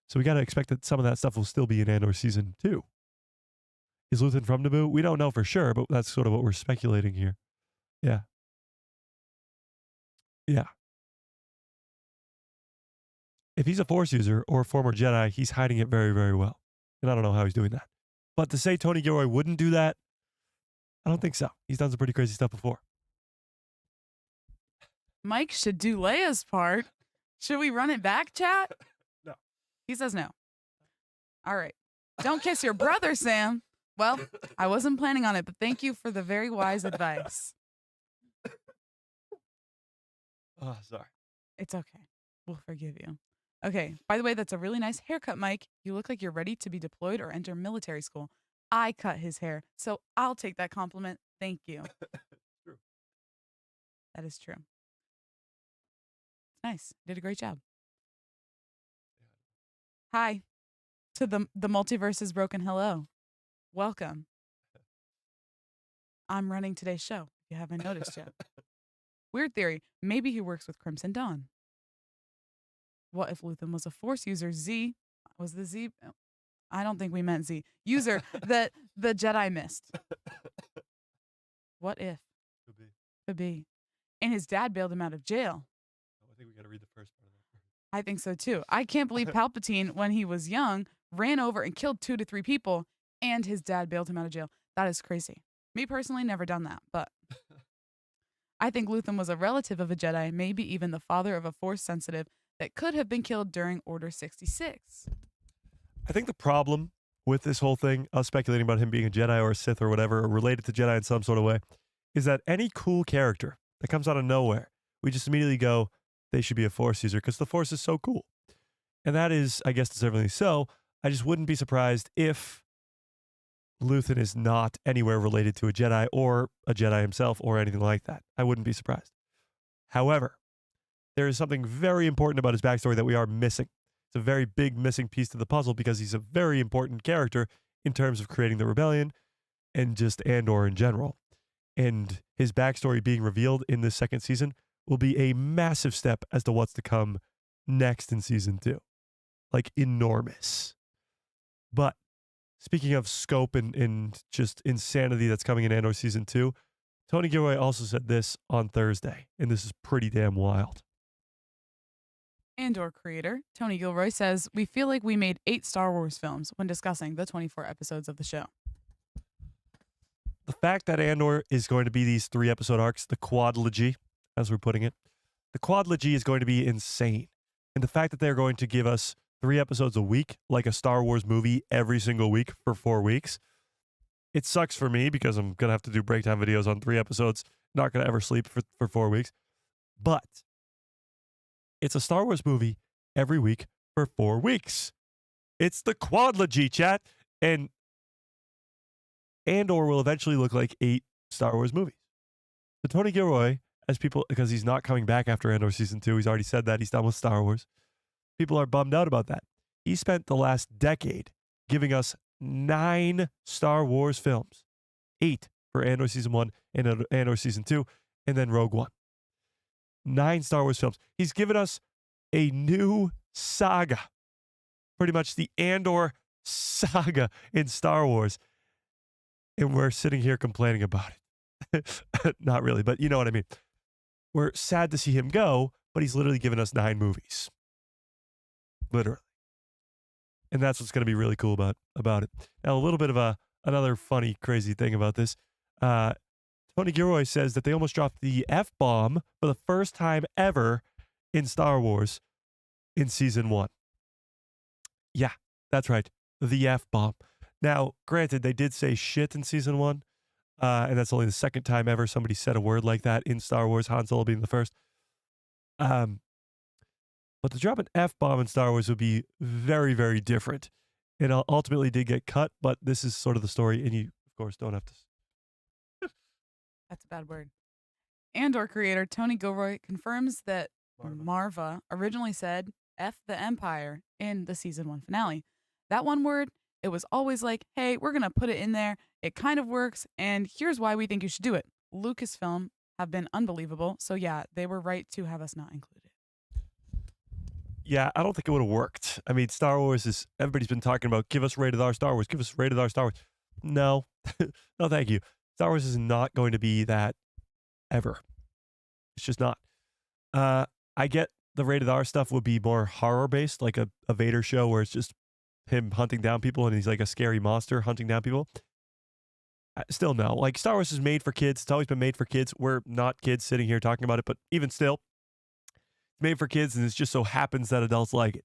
So we got to expect that some of that stuff will still be in Andor season 2. Is Luthen from Naboo? We don't know for sure, but that's sort of what we're speculating here. Yeah. Yeah. If he's a Force user or a former Jedi, he's hiding it very, very well. And I don't know how he's doing that. But to say Tony Gilroy wouldn't do that, I don't think so. He's done some pretty crazy stuff before. Mike should do Leia's part. Should we run it back, chat? No. He says no. All right. Don't kiss your brother, Sam. Well, I wasn't planning on it, but thank you for the very wise advice. Oh, sorry. It's okay. We'll forgive you. Okay. By the way, that's a really nice haircut, Mike. You look like you're ready to be deployed or enter military school. I cut his hair, so I'll take that compliment. Thank you. True. That is true. It's nice. Did a great job. Hi to the multiverse is broken. Hello. Welcome. I'm running today's show, if you haven't noticed yet. Weird theory. Maybe he works with Crimson Dawn. What if Luthen was a Force user? Z was the Z. I don't think we meant Z. User that the Jedi missed. What if? Could be. Could be. And his dad bailed him out of jail. I think we got to read the first part of that. I think so too. I can't believe Palpatine, when he was young, ran over and killed 2 to 3 people, and his dad bailed him out of jail. That is crazy. Me personally, never done that, but I think Luthen was a relative of a Jedi, maybe even the father of a Force sensitive that could have been killed during Order 66. I think the problem with this whole thing, us speculating about him being a Jedi or a Sith or whatever, or related to Jedi in some sort of way, is that any cool character that comes out of nowhere, we just immediately go, they should be a Force user because the Force is so cool. And that is, I guess, deservedly so. I just wouldn't be surprised if Luthen is not anywhere related to a Jedi or a Jedi himself or anything like that. I wouldn't be surprised. However, there is something very important about his backstory that we are missing. It's a very big missing piece to the puzzle because he's a very important character in terms of creating the rebellion and just Andor in general. And his backstory being revealed in this second season will be a massive step as to what's to come next in season 2. Like enormous. But speaking of scope and just insanity that's coming in Andor season 2, Tony Gilroy also said this on Thursday, and this is pretty damn wild. Andor creator Tony Gilroy says, we feel like we made 8 Star Wars films when discussing the 24 episodes of the show. The fact that Andor is going to be these 3 episode arcs, the quadlogy, as we're putting it, the quadlogy is going to be insane. And the fact that they're going to give us 3 episodes a week, like a Star Wars movie every single week for 4 weeks, it sucks for me because I'm going to have to do breakdown videos on 3 episodes, not going to ever sleep for 4 weeks. But it's a Star Wars movie every week for 4 weeks. It's the quadlogy, chat. And Andor will eventually look like 8 Star Wars movies. So Tony Gilroy, as people, because he's not coming back after Andor season 2, he's already said that he's done with Star Wars. People are bummed out about that. He spent the last decade giving us 9 Star Wars films. 8 for Andor season 1 and Andor season 2, and then Rogue One. 9 Star Wars films. He's given us a new saga. Pretty much the Andor saga in Star Wars. And we're sitting here complaining about it. Not really, but you know what I mean. We're sad to see him go, but he's literally given us 9 movies. Literally. And that's what's going to be really cool about it. Now, a little bit of another funny, crazy thing about this. Tony Gilroy says that they almost dropped the F-bomb for the first time ever in Star Wars in season 1. Yeah, that's right. The F-bomb. Now, granted, they did say shit in season 1, And that's only the second time ever somebody said a word like that in Star Wars, Han Solo being the first. But to drop an F-bomb in Star Wars would be very, very different. It ultimately did get cut, but this is sort of the story, and you, of course, don't have to. That's a bad word. Andor creator Tony Gilroy confirms that Marva. Marva originally said F the Empire in the season 1 finale. That one word, it was always like, hey, we're going to put it in there. It kind of works, and here's why we think you should do it. Lucasfilm have been unbelievable, so yeah, they were right to have us not include it. Yeah, I don't think it would have worked. I mean, Star Wars is, everybody's been talking about, give us rated R Star Wars, give us rated R Star Wars. No, no, thank you. Star Wars is not going to be that ever. It's just not. I get the rated R stuff would be more horror based, like a Vader show where it's just him hunting down people and he's like a scary monster hunting down people. Still no. Like Star Wars is made for kids. It's always been made for kids. We're not kids sitting here talking about it, but even still, it's made for kids and it just so happens that adults like it.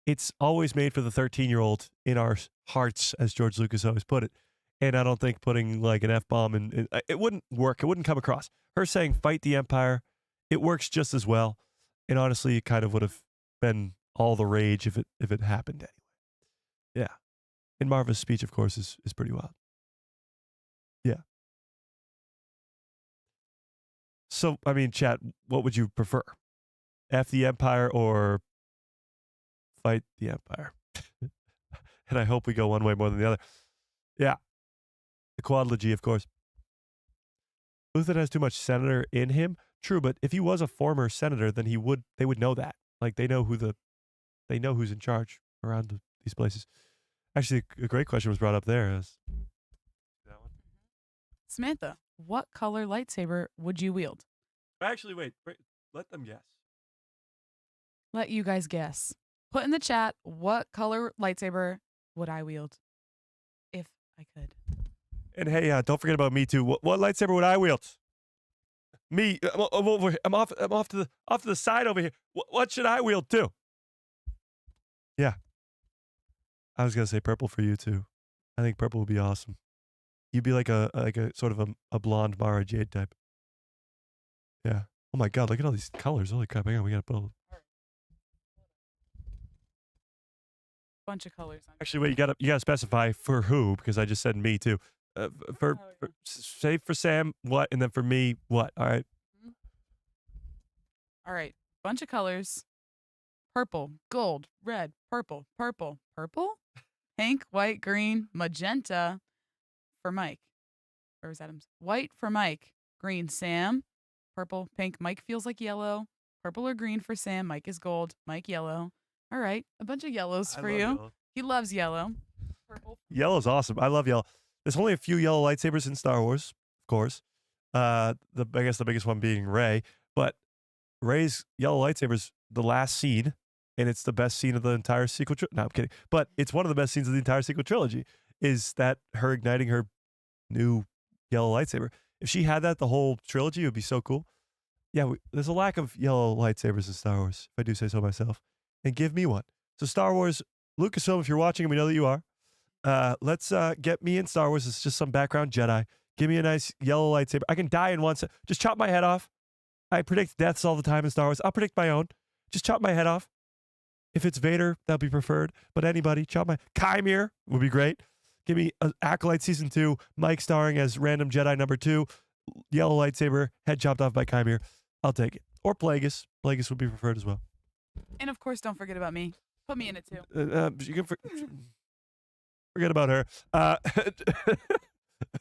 It's always made for the 13-year-old in our hearts, as George Lucas always put it. And I don't think putting like an F-bomb in it wouldn't work. It wouldn't come across. Her saying fight the Empire, it works just as well. And honestly, it kind of would have been all the rage if it happened anyway. Yeah. And Marva's speech, of course, is pretty wild. Yeah. So, I mean, chat, what would you prefer? F the Empire or fight the Empire? And I hope we go one way more than the other. Yeah. The quadlogy, of course. Luthen has too much senator in him. True, but if he was a former senator, then they would know that. Like they know who's in charge around these places. Actually, a great question was brought up there. That one. Samantha, what color lightsaber would you wield? Actually, wait, let them guess. Let you guys guess. Put in the chat, what color lightsaber would I wield if I could? And hey, don't forget about me too. What lightsaber would I wield? Me, I'm over here. I'm off to the side over here. What should I wield too? Yeah, I was gonna say purple for you too. I think purple would be awesome. You'd be like a sort of a blonde Mara Jade type. Yeah. Oh my God, look at all these colors. Holy crap! Hang on, we gotta put. Bunch of colors. Actually, wait, you gotta specify for who, because I just said me too. Say for Sam what, and then for me what. All right. All right. Bunch of colors. Purple, gold, red, purple, pink, white, green, magenta for Mike. Or was that him? White for Mike, green Sam, purple, pink. Mike feels like yellow. Purple or green for Sam. Mike is gold. Mike yellow. All right. A bunch of yellows for you. Yellow. He loves yellow. Purple. Yellow's awesome. I love yellow. There's only a few yellow lightsabers in Star Wars, of course. I guess the biggest one being Rey, but Rey's yellow lightsaber's the last scene, and it's the best scene of the entire sequel. No, I'm kidding. But it's one of the best scenes of the entire sequel trilogy. Is that her igniting her new yellow lightsaber? If she had that the whole trilogy, it would be so cool. Yeah, there's a lack of yellow lightsabers in Star Wars, if I do say so myself. And give me one. So Star Wars, Lucasfilm, if you're watching, and we know that you are, let's get me in Star Wars. It's just some background Jedi. Give me a nice yellow lightsaber. I can die in one second. Just chop my head off. I predict deaths all the time in Star Wars. I'll predict my own. Just chop my head off. If it's Vader, that'll be preferred. But anybody, chop my... Chimere would be great. Give me Acolyte Season 2, Mike starring as random Jedi number 2, yellow lightsaber, head chopped off by Chimere. I'll take it. Or Plagueis. Plagueis would be preferred as well. And of course, don't forget about me. Put me in it too. You can forget about her.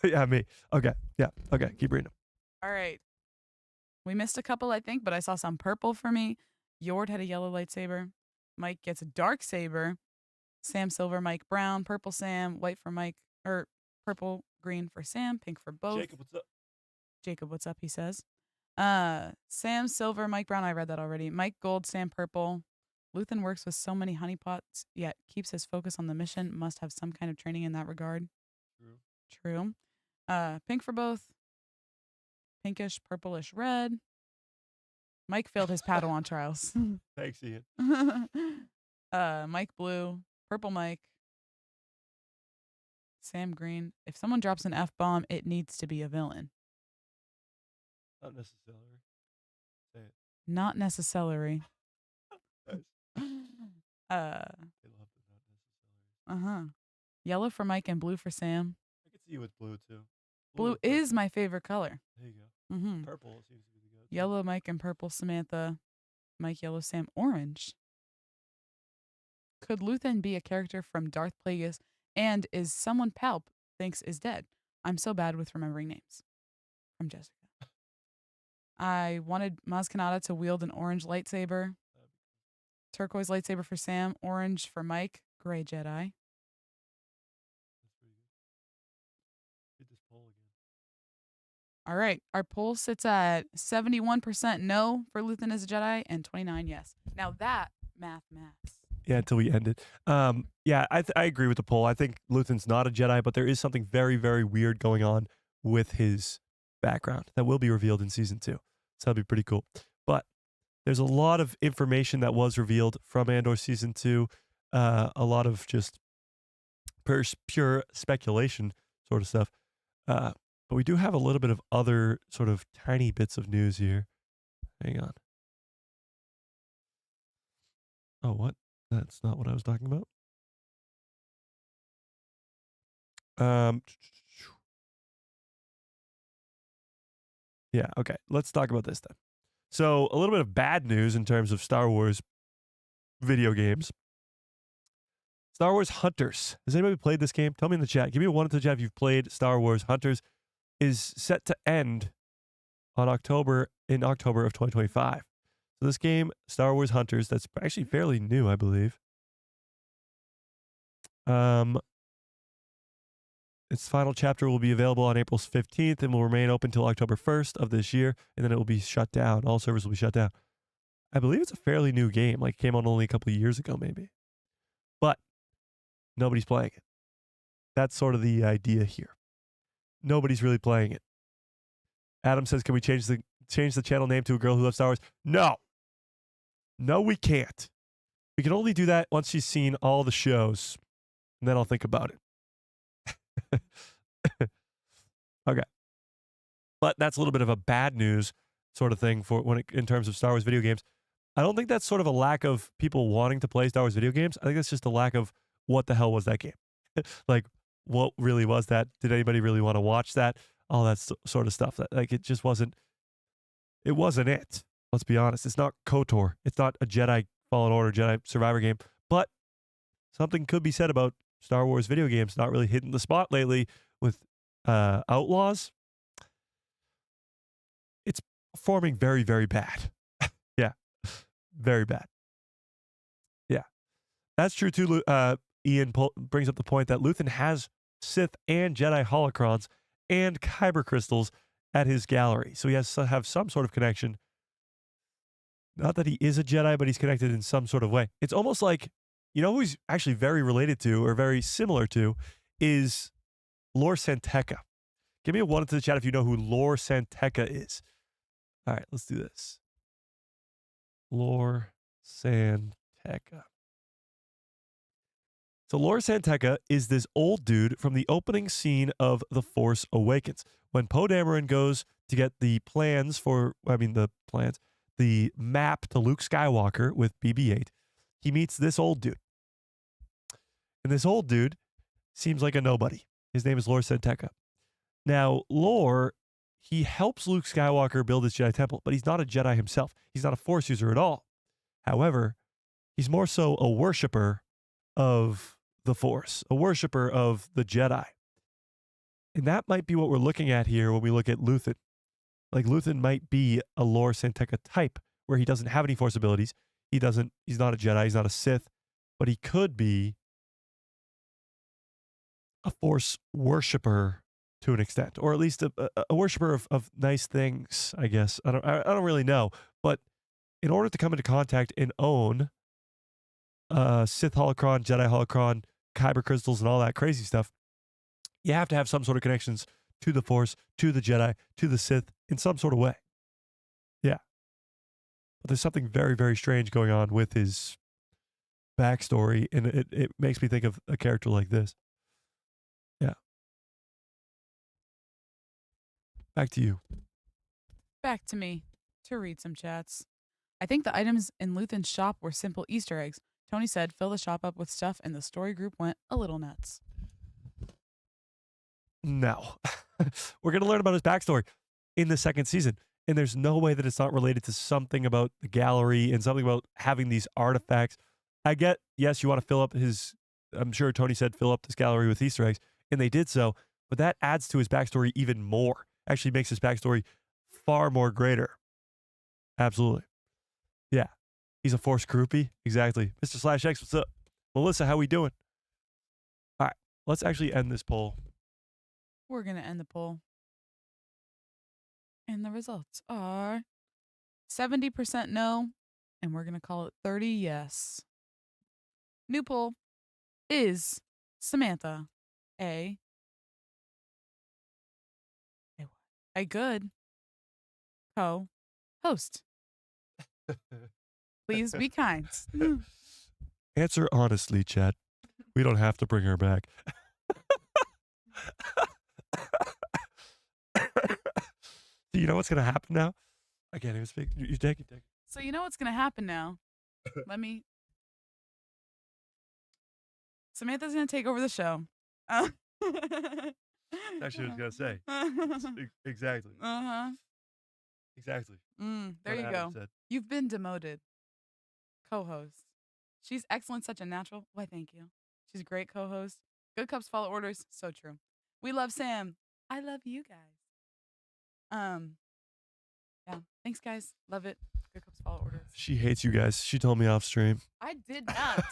Yeah, me. Okay. Yeah. Okay. Keep reading them. All right. We missed a couple, I think, but I saw some purple for me. Yord had a yellow lightsaber. Mike gets a dark saber. Sam silver, Mike brown, purple Sam, white for Mike, or purple, green for Sam, pink for both. Jacob, what's up? Jacob, what's up? He says. Sam silver, Mike brown. I read that already. Mike gold, Sam purple. Luthen works with so many honeypots, yet keeps his focus on the mission. Must have some kind of training in that regard. True. Pink for both. Pinkish, purplish, red. Mike failed his Padawan trials. Thanks, Ian. Mike blue, purple Mike. Sam Green. If someone drops an F-bomb, it needs to be a villain. Not necessarily. Say it. Not necessarily. Nice. Uh They love the not necessarily. huh. Yellow for Mike and blue for Sam. I could see you with blue too. Blue and is purple. my favorite color. There you go. Mm-hmm. Purple seems to be the go-to. Yellow Mike and purple Samantha. Mike, yellow, Sam, orange. Could Luthen be a character from Darth Plagueis and is someone Palp thinks is dead? I'm so bad with remembering names. From Jessica. I wanted Maz Kanata to wield an orange lightsaber. Turquoise lightsaber for Sam. Orange for Mike. Gray Jedi. That's pretty good. Hit this poll again. All right. Our poll sits at 71% no for Luthen as a Jedi and 29 yes. Now that maths. Yeah, until we end it. Yeah, I agree with the poll. I think Luthen's not a Jedi, but there is something very, very weird going on with his background that will be revealed in season 2. So that'll be pretty cool. But there's a lot of information that was revealed from Andor season 2. A lot of just pure speculation sort of stuff. But we do have a little bit of other sort of tiny bits of news here. Hang on. Oh, what? That's not what I was talking about. Yeah, okay. Let's talk about this then. So, a little bit of bad news in terms of Star Wars video games. Star Wars Hunters. Has anybody played this game? Tell me in the chat. Give me a 1 in the chat if you've played Star Wars Hunters. Is set to end in October of 2025. So this game, Star Wars Hunters, that's actually fairly new, I believe. Its final chapter will be available on April 15th and will remain open until October 1st of this year, and then it will be shut down. All servers will be shut down. I believe it's a fairly new game, like it came out only a couple of years ago, maybe. But nobody's playing it. That's sort of the idea here. Nobody's really playing it. Adam says, can we change the channel name to A Girl Who Loves Star Wars? No. No, we can't. We can only do that once she's seen all the shows, and then I'll think about it. Okay. But that's a little bit of a bad news sort of thing in terms of Star Wars video games. I don't think that's sort of a lack of people wanting to play Star Wars video games. I think that's just a lack of what the hell was that game? Like, what really was that? Did anybody really want to watch that? All that sort of stuff. It just wasn't. It wasn't it. Let's be honest. It's not KOTOR. It's not a Jedi Fallen Order, Jedi Survivor game. But something could be said about Star Wars video games not really hitting the spot lately with Outlaws. It's performing very, very bad. Yeah. Very bad. Yeah. That's true too. Ian brings up the point that Luthen has Sith and Jedi holocrons and kyber crystals at his gallery. So he has to have some sort of connection. Not that he is a Jedi, but he's connected in some sort of way. It's almost like, you know who he's actually very related to or very similar to is Lor Santeca. Give me a 1 into the chat if you know who Lor Santeca is. All right, let's do this. Lor Santeca. So Lor Santeca is this old dude from the opening scene of The Force Awakens. When Poe Dameron goes to get the the map to Luke Skywalker with BB-8, he meets this old dude. And this old dude seems like a nobody. His name is Lor Santeca. Now, Lor, he helps Luke Skywalker build his Jedi Temple, but he's not a Jedi himself. He's not a Force user at all. However, he's more so a worshiper of the Force, a worshiper of the Jedi. And that might be what we're looking at here when we look at Luthen. Like, Luthen might be a Lor Santeca type, where he doesn't have any Force abilities. He's not a Jedi, he's not a Sith, but he could be a Force worshiper to an extent, or at least a worshiper of nice things, I guess. I don't really know. But in order to come into contact and own Sith holocron, Jedi holocron, kyber crystals, and all that crazy stuff, you have to have some sort of connections to the Force, to the Jedi, to the Sith in some sort of way. Yeah. But there's something very, very strange going on with his backstory, and it makes me think of a character like this. Yeah. back to you. Back to me to read some chats. I think the items in Luthen's shop were simple Easter eggs. Tony said, fill the shop up with stuff, and the story group went a little nuts. No. We're going to learn about his backstory in the second season. And there's no way that it's not related to something about the gallery and something about having these artifacts. I get, yes, you want to fill up his, I'm sure Tony said fill up this gallery with Easter eggs, and they did so, but that adds to his backstory even more. Actually makes his backstory far more greater. Absolutely. Yeah. He's a Force groupie. Exactly. Mr. Slash X, what's up? Melissa, how we doing? All right. Let's actually end this poll. We're going to end the poll. And the results are 70% no, and we're going to call it 30 yes. New poll is Samantha a good co-host. Please be kind. Answer honestly, Chad. We don't have to bring her back. Do you know what's going to happen now? I can't even speak. You take it. So you know what's going to happen now? Samantha's going to take over the show. That's actually what I was going to say. Exactly. Uh-huh. Exactly. There you Adam go. said. You've been demoted. Co-host. She's excellent, such a natural. Why, thank you. She's a great co-host. Good cups follow orders. So true. We love Sam. I love you guys. Yeah. Thanks, guys. Love it. Good cups follow orders. She hates you guys. She told me off stream. I did not.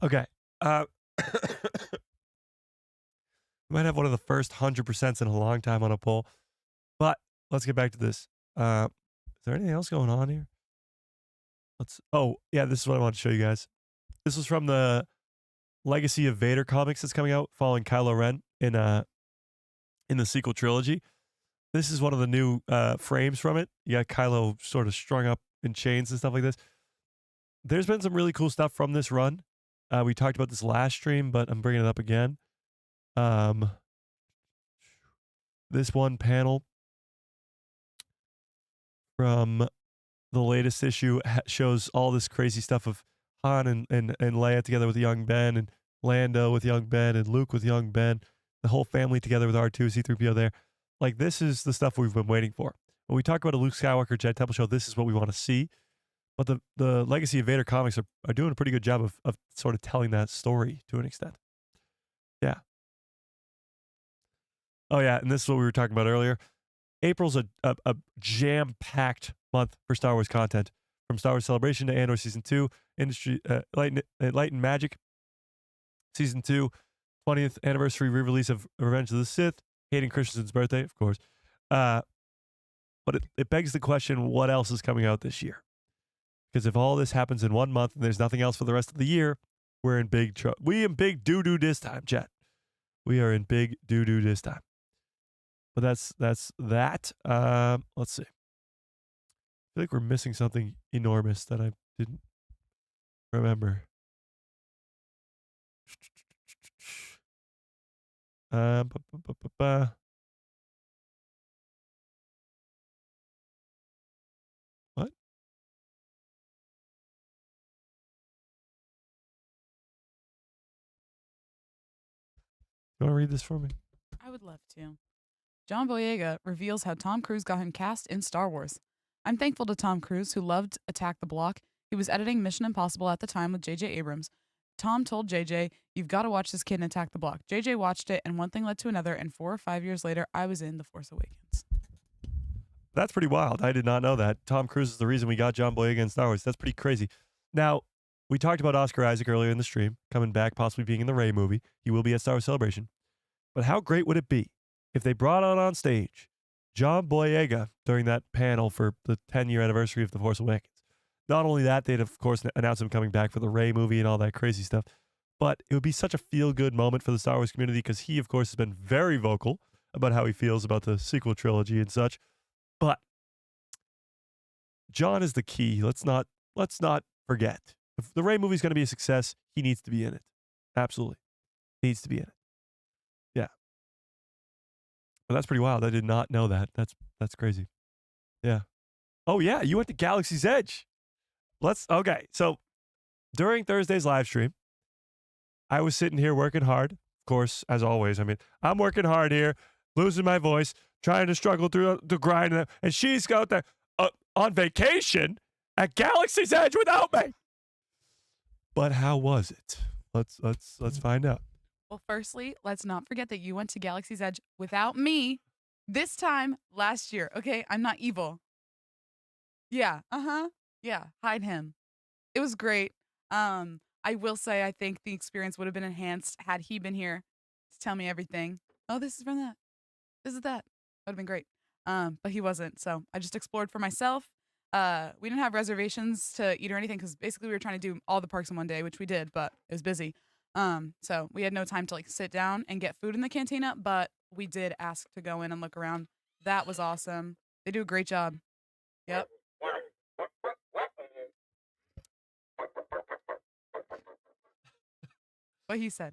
Okay. We might have one of the first 100% in a long time on a poll. But let's get back to this. Is there anything else going on here? Oh, yeah, this is what I want to show you guys. This was from the Legacy of Vader comics that's coming out following Kylo Ren in the sequel trilogy. This is one of the new frames from it. You got Kylo sort of strung up in chains and stuff like this. There's been some really cool stuff from this run. We talked about this last stream, but I'm bringing it up again. This one panel from the latest issue shows all this crazy stuff of Han and Leia together with young Ben, and Lando with young Ben, and Luke with young Ben, the whole family together with R2, C-3PO there. Like, this is the stuff we've been waiting for. When we talk about a Luke Skywalker Jedi Temple show, this is what we want to see. But the Legacy of Vader comics are doing a pretty good job of sort of telling that story to an extent. Yeah. Oh, yeah, and this is what we were talking about earlier. April's a jam-packed month for Star Wars content. From Star Wars Celebration to Andor Season 2, Light and Magic Season 2, 20th anniversary re-release of Revenge of the Sith, Hayden Christensen's birthday, of course. But it begs the question, what else is coming out this year? Because if all this happens in 1 month and there's nothing else for the rest of the year, we're in big trouble. We in big doo-doo this time, chat. We are in big doo-doo this time. But that's that. Let's see. I feel like we're missing something enormous that I didn't remember. What? You want to read this for me? I would love to. John Boyega reveals how Tom Cruise got him cast in Star Wars. I'm thankful to Tom Cruise, who loved Attack the Block. He was editing Mission Impossible at the time with J.J. Abrams. Tom told J.J., you've got to watch this kid in Attack the Block. J.J. watched it, and one thing led to another, and 4 or 5 years later, I was in The Force Awakens. That's pretty wild. I did not know that. Tom Cruise is the reason we got John Boyega in Star Wars. That's pretty crazy. Now, we talked about Oscar Isaac earlier in the stream, coming back, possibly being in the Rey movie. He will be at Star Wars Celebration. But how great would it be if they brought out on stage John Boyega during that panel for the 10-year anniversary of The Force Awakens? Not only that, they'd, of course, announce him coming back for the Rey movie and all that crazy stuff. But it would be such a feel-good moment for the Star Wars community because he, of course, has been very vocal about how he feels about the sequel trilogy and such. But John is the key. Let's not forget. If the Rey movie is going to be a success, he needs to be in it. Absolutely. Needs to be in it. Yeah. Well, that's pretty wild. I did not know that. That's crazy. Yeah. Oh yeah, you went to Galaxy's Edge. Okay. So during Thursday's live stream, I was sitting here working hard. Of course, as always. I mean, I'm working hard here, losing my voice, trying to struggle through the grind, and she's out there on vacation at Galaxy's Edge without me. But how was it? Let's find out. Well, firstly, let's not forget that you went to Galaxy's Edge without me this time last year. Okay, I'm not evil. Yeah, yeah, hide him. It was great. I will say I think the experience would have been enhanced had he been here to tell me everything. Oh, this is from that. This is that. Would have been great. But he wasn't, so I just explored for myself. We didn't have reservations to eat or anything because basically we were trying to do all the parks in one day, which we did, but it was busy. So we had no time to like sit down and get food in the cantina, but we did ask to go in and look around. That was awesome. They do a great job. Yep. What he said.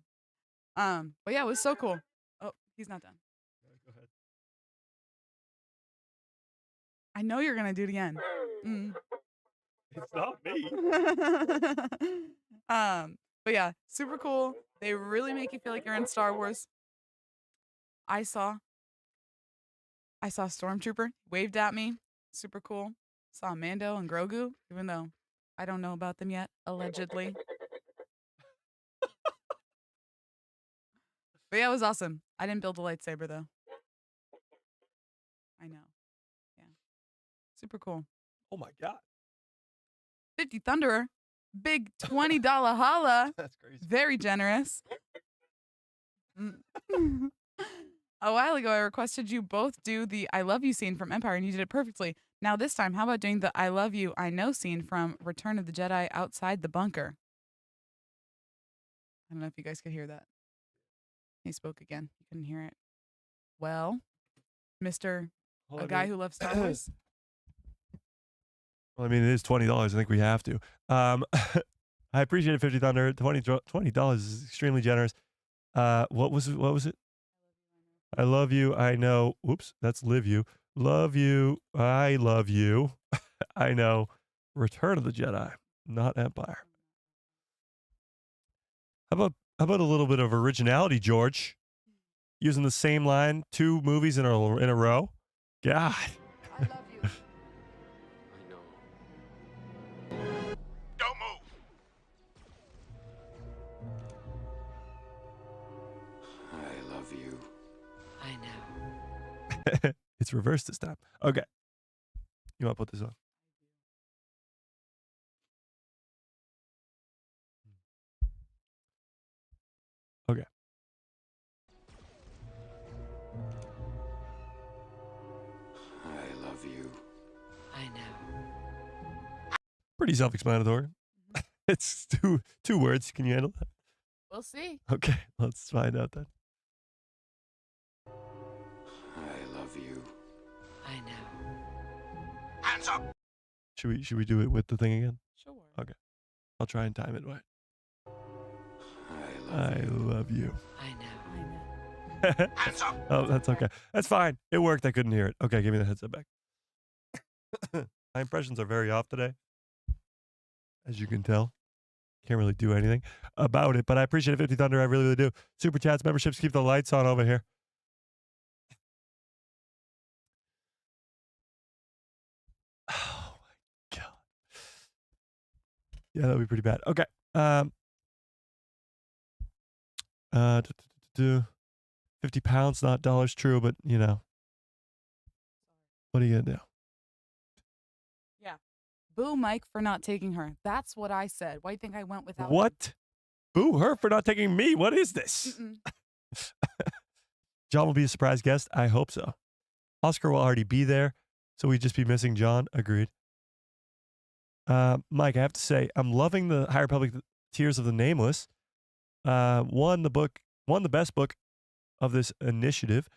But yeah, it was so cool. Oh, he's not done. Go ahead. I know you're gonna do it again. It's not me. But yeah, super cool. They really make you feel like you're in Star Wars. I saw Stormtrooper, waved at me. Super cool. Saw Mando and Grogu, even though I don't know about them yet, allegedly. But yeah, it was awesome. I didn't build a lightsaber though. I know. Yeah. Super cool. Oh my god. 50 Thunderer. Big $20 holla. That's crazy. Very generous. A while ago, I requested you both do the I love you scene from Empire, and you did it perfectly. Now this time, how about doing the I love you, I know scene from Return of the Jedi outside the bunker? I don't know if you guys could hear that. He spoke again. You couldn't hear it. Well, Mr. Hold A on, guy dude. who loves Star Wars. Well, I mean, it is $20. I think we have to. I appreciate it, 50 Thunder. $20 is extremely generous. What was it? I love you. I know. Oops, that's live you. Love you. I love you. I know. Return of the Jedi, not Empire. How about a little bit of originality, George? Using the same line 2 movies in a row. God. I love you. I know. Don't move. I love you. I know. It's reversed this time. Okay. You want to put this on? Okay. I love you. I know. Pretty self-explanatory. It's two words. Can you handle that? We'll see. Okay, let's find out then. I love you. I know. Hands up. Should we do it with the thing again? Sure. Okay. I'll try and time it right. I love you. I know. I know. Hands up. Oh, that's okay. That's fine. It worked. I couldn't hear it. Okay, give me the headset back. My impressions are very off today, as you can tell. Can't really do anything about it, but I appreciate it, 50 Thunder. I really, really do. Super chats, memberships, keep the lights on over here. Oh my god. Yeah, that'd be pretty bad. Okay. 50 pounds, not dollars, true, but you know. What are you gonna do? Yeah. Boo Mike for not taking her. That's what I said. Why do you think I went without What? Boo her for not taking me. What is this? Mm-mm. John will be a surprise guest. I hope so. Oscar will already be there, so we'd just be missing John. Agreed. Mike, I have to say, I'm loving the High Republic Tears of the Nameless. Won the best book of this initiative.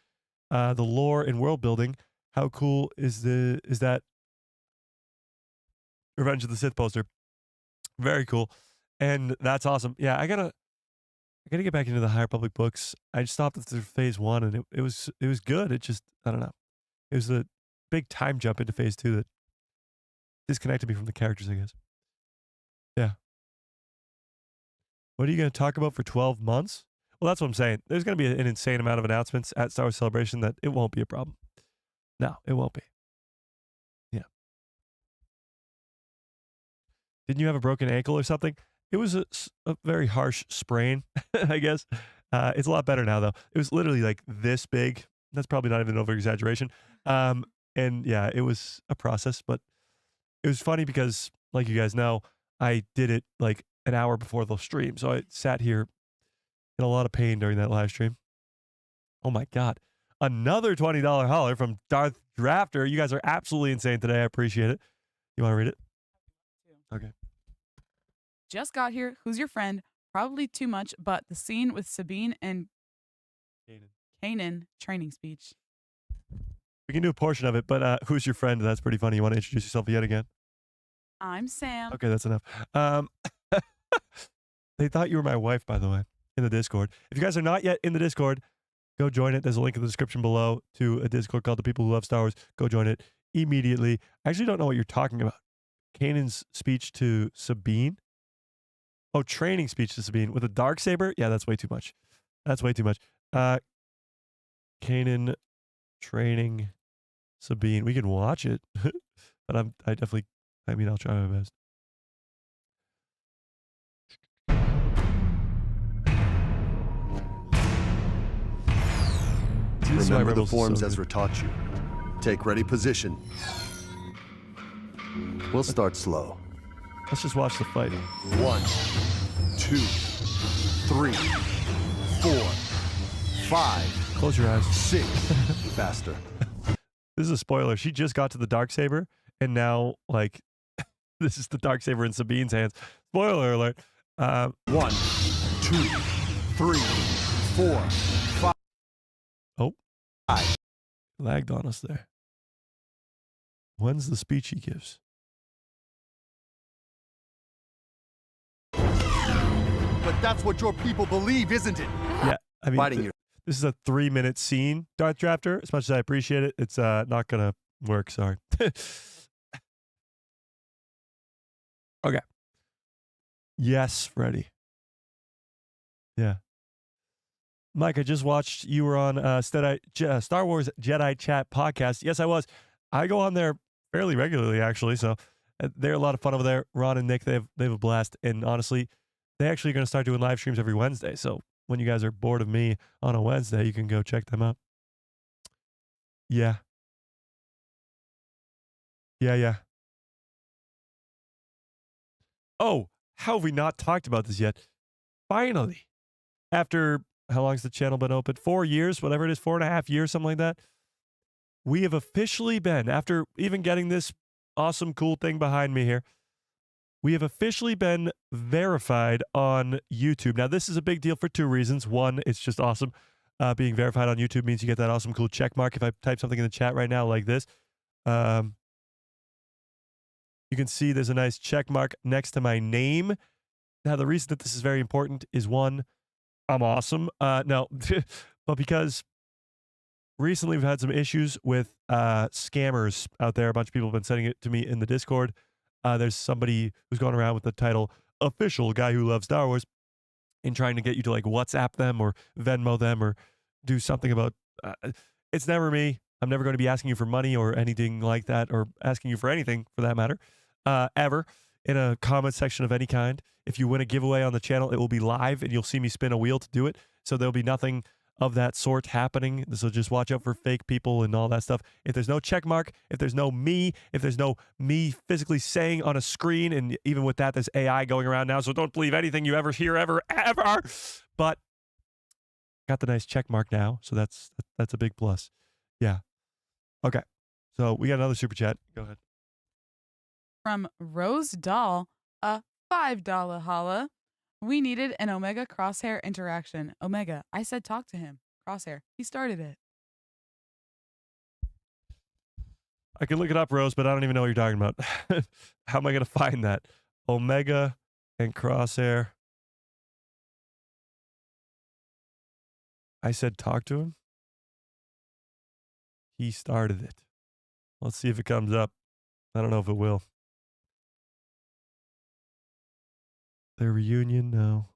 The lore and world building. How cool is that Revenge of the Sith poster? Very cool. And that's awesome. Yeah, I gotta get back into the High Republic books. I stopped after phase 1, and it was good. It just, I don't know. It was a big time jump into phase 2 that disconnected me from the characters, I guess. Yeah. What are you going to talk about for 12 months? Well, that's what I'm saying. There's going to be an insane amount of announcements at Star Wars Celebration that it won't be a problem. No, it won't be. Yeah. Didn't you have a broken ankle or something? It was a very harsh sprain, I guess. It's a lot better now, though. It was literally like this big. That's probably not even over exaggeration. And yeah, it was a process, but it was funny because, like you guys know, I did it like an hour before the stream. So I sat here in a lot of pain during that live stream. Oh my God. Another $20 holler from Darth Drafter. You guys are absolutely insane today. I appreciate it. You want to read it? Okay. Just got here. Who's your friend? Probably too much, but the scene with Sabine and Kanan training speech. We can do a portion of it, but who's your friend? That's pretty funny. You want to introduce yourself yet again? I'm Sam. Okay, that's enough. They thought you were my wife, by the way, in the Discord. If you guys are not yet in the Discord, go join it. There's a link in the description below to a Discord called The People Who Love Star Wars. Go join it immediately. I actually don't know what you're talking about. Kanan's speech to Sabine? Oh, training speech to Sabine with a darksaber? Yeah, that's way too much. That's way too much. Kanan training Sabine. We can watch it, but I'll try my best. Remember the forms Ezra taught you. Take ready position. We'll start slow. Let's just watch the fight. 1, 2, 3, 4, 5. Close your eyes. 6. Faster. This is a spoiler. She just got to the darksaber, and now, like, this is the darksaber in Sabine's hands. Spoiler alert. 1, 2, 3, 4, 5. Oh. Lagged on us there. When's the speech he gives? But that's what your people believe, isn't it? Yeah, I mean, Fighting you. This is a 3-minute scene, Darth Drafter. As much as I appreciate it, it's not gonna work. Sorry. Okay. Yes, Freddy. Yeah. Mike, I just watched you were on Star Wars Jedi Chat podcast. Yes, I was. I go on there fairly regularly, actually. So they're a lot of fun over there. Ron and Nick, they have a blast. And honestly, they actually are going to start doing live streams every Wednesday. So when you guys are bored of me on a Wednesday, you can go check them out. Yeah. Yeah. Oh, how have we not talked about this yet? Finally, after how long's the channel been open? 4 years, whatever it is, 4.5 years, something like that. We have officially been, after even getting this awesome, cool thing behind me here, we have officially been verified on YouTube. Now, this is a big deal for 2 reasons. One, it's just awesome. Being verified on YouTube means you get that awesome, cool check mark. If I type something in the chat right now like this, you can see there's a nice check mark next to my name. Now, the reason that this is very important is, one, I'm awesome. No, but because recently we've had some issues with scammers out there. A bunch of people have been sending it to me in the Discord. There's somebody who's going around with the title official guy who loves Star Wars and trying to get you to like WhatsApp them or Venmo them or do something about it's never me. I'm never going to be asking you for money or anything like that, or asking you for anything for that matter, ever in a comment section of any kind. If you win a giveaway on the channel, it will be live and you'll see me spin a wheel to do it. So there'll be nothing of that sort happening. So just watch out for fake people and all that stuff. If there's no check mark, if there's no me, if there's no me physically saying on a screen, and even with that, there's AI going around now. So don't believe anything you ever hear, ever. But got the nice check mark now. So that's a big plus. Yeah. Okay. So we got another super chat. Go ahead. From Rose Doll, a $5 holla. We needed an Omega Crosshair interaction. Omega, I said talk to him. Crosshair, he started it. I can look it up, Rose, but I don't even know what you're talking about. How am I going to find that? Omega and Crosshair. I said talk to him. He started it. Let's see if it comes up. I don't know if it will. Their reunion? No.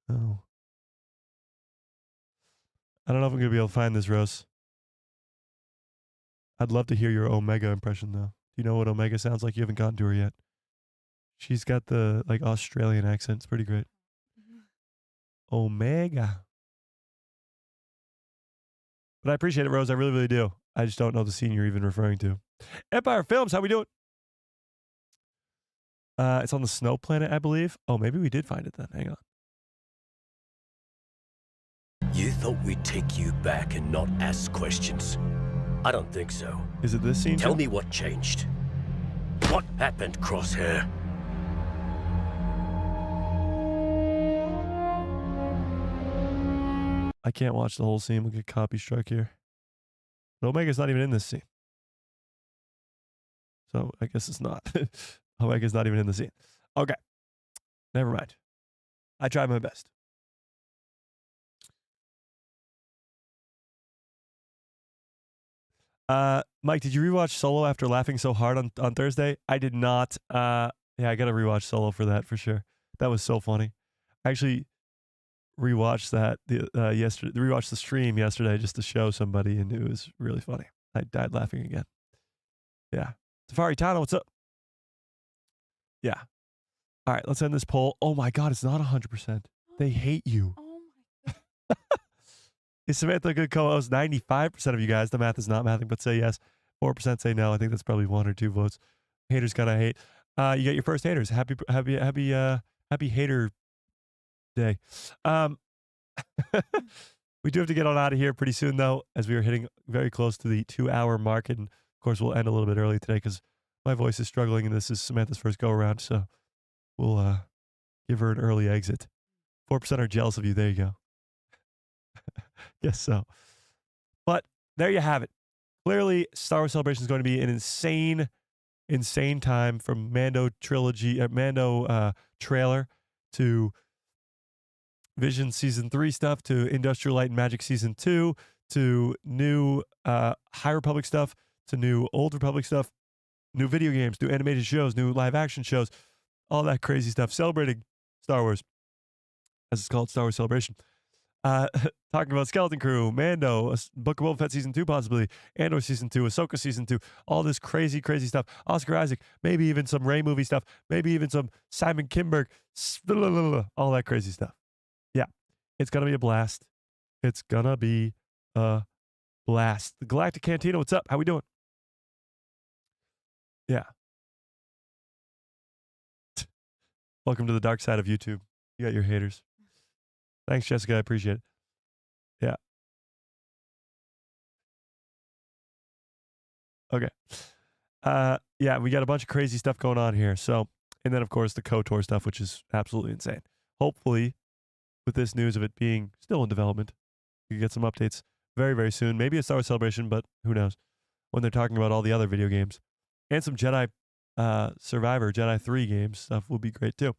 No. I don't know if I'm going to be able to find this, Rose. I'd love to hear your Omega impression, though. Do you know what Omega sounds like? You haven't gotten to her yet. She's got the like Australian accent. It's pretty great. Omega. But I appreciate it, Rose. I really, really do. I just don't know the scene you're even referring to. Empire Films, how we doing? It's on the snow planet, I believe. Oh, maybe we did find it then. Hang on. You thought we'd take you back and not ask questions? I don't think so. Is it this scene? Tell me what changed. What happened, Crosshair? I can't watch the whole scene. We'll get copy struck here. But Omega's not even in this scene. So I guess it's not. Omega's not even in the scene. Okay. Never mind. I tried my best. Mike, did you rewatch Solo after laughing so hard on Thursday? I did not. Yeah, I got to rewatch Solo for that for sure. That was so funny. I actually rewatched that yesterday. Rewatched the stream yesterday just to show somebody, and it was really funny. I died laughing again. Yeah. Safari Tano, what's up? Yeah. All right, let's end this poll. Oh my God, it's not 100%. They hate you. Oh my God. Is Samantha a good co-host? 95% of you guys, the math is not mathing, but say yes. 4% say no. I think that's probably 1 or 2 votes. Haters gonna hate. You got your first haters. Happy hater day. We do have to get on out of here pretty soon, though, as we are hitting very close to the 2-hour mark. And of course, we'll end a little bit early today because my voice is struggling, and this is Samantha's first go around. So we'll give her an early exit. 4% are jealous of you. There you go. Guess so. But there you have it. Clearly, Star Wars Celebration is going to be an insane time from Mando trilogy, Mando trailer to Vision Season 3 stuff to Industrial Light and Magic Season 2 to new High Republic stuff to new Old Republic stuff, new video games, new animated shows, new live action shows, all that crazy stuff. Celebrating Star Wars, as it's called, Star Wars Celebration. Talking about Skeleton Crew, Mando, Book of Boba Fett Season 2 possibly, Andor Season 2, Ahsoka Season 2, all this crazy stuff. Oscar Isaac, maybe even some Rey movie stuff, maybe even some Simon Kinberg, all that crazy stuff. Yeah, it's going to be a blast. It's going to be a blast. The Galactic Cantina, what's up? How we doing? Yeah. Welcome to the dark side of YouTube. You got your haters. Thanks, Jessica. I appreciate it. Yeah. Okay. Yeah, we got a bunch of crazy stuff going on here. So, and then of course the KOTOR stuff, which is absolutely insane. Hopefully, with this news of it being still in development, we can get some updates very, very soon. Maybe a Star Wars Celebration, but who knows? When they're talking about all the other video games and some Jedi Survivor, Jedi 3 games stuff will be great too.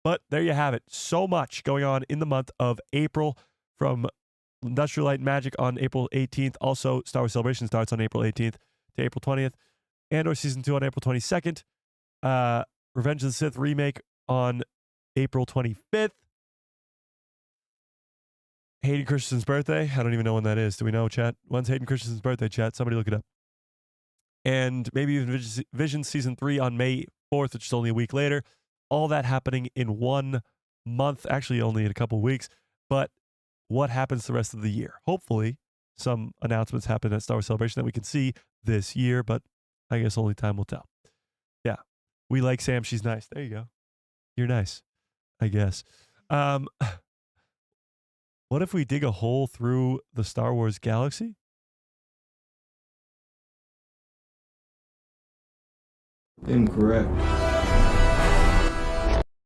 But there you have it. So much going on in the month of April from Industrial Light and Magic on April 18th. Also, Star Wars Celebration starts on April 18th to April 20th. Andor Season 2 on April 22nd. Revenge of the Sith Remake on April 25th. Hayden Christensen's birthday. I don't even know when that is. Do we know, chat? When's Hayden Christensen's birthday, chat? Somebody look it up. And maybe even Vision Season 3 on May 4th, which is only a week later. All that happening in 1 month, actually only in a couple weeks. But what happens the rest of the year? Hopefully, some announcements happen at Star Wars Celebration that we can see this year, but I guess only time will tell. Yeah. We like Sam. She's nice. There you go. You're nice, I guess. What if we dig a hole through the Star Wars galaxy? Incorrect.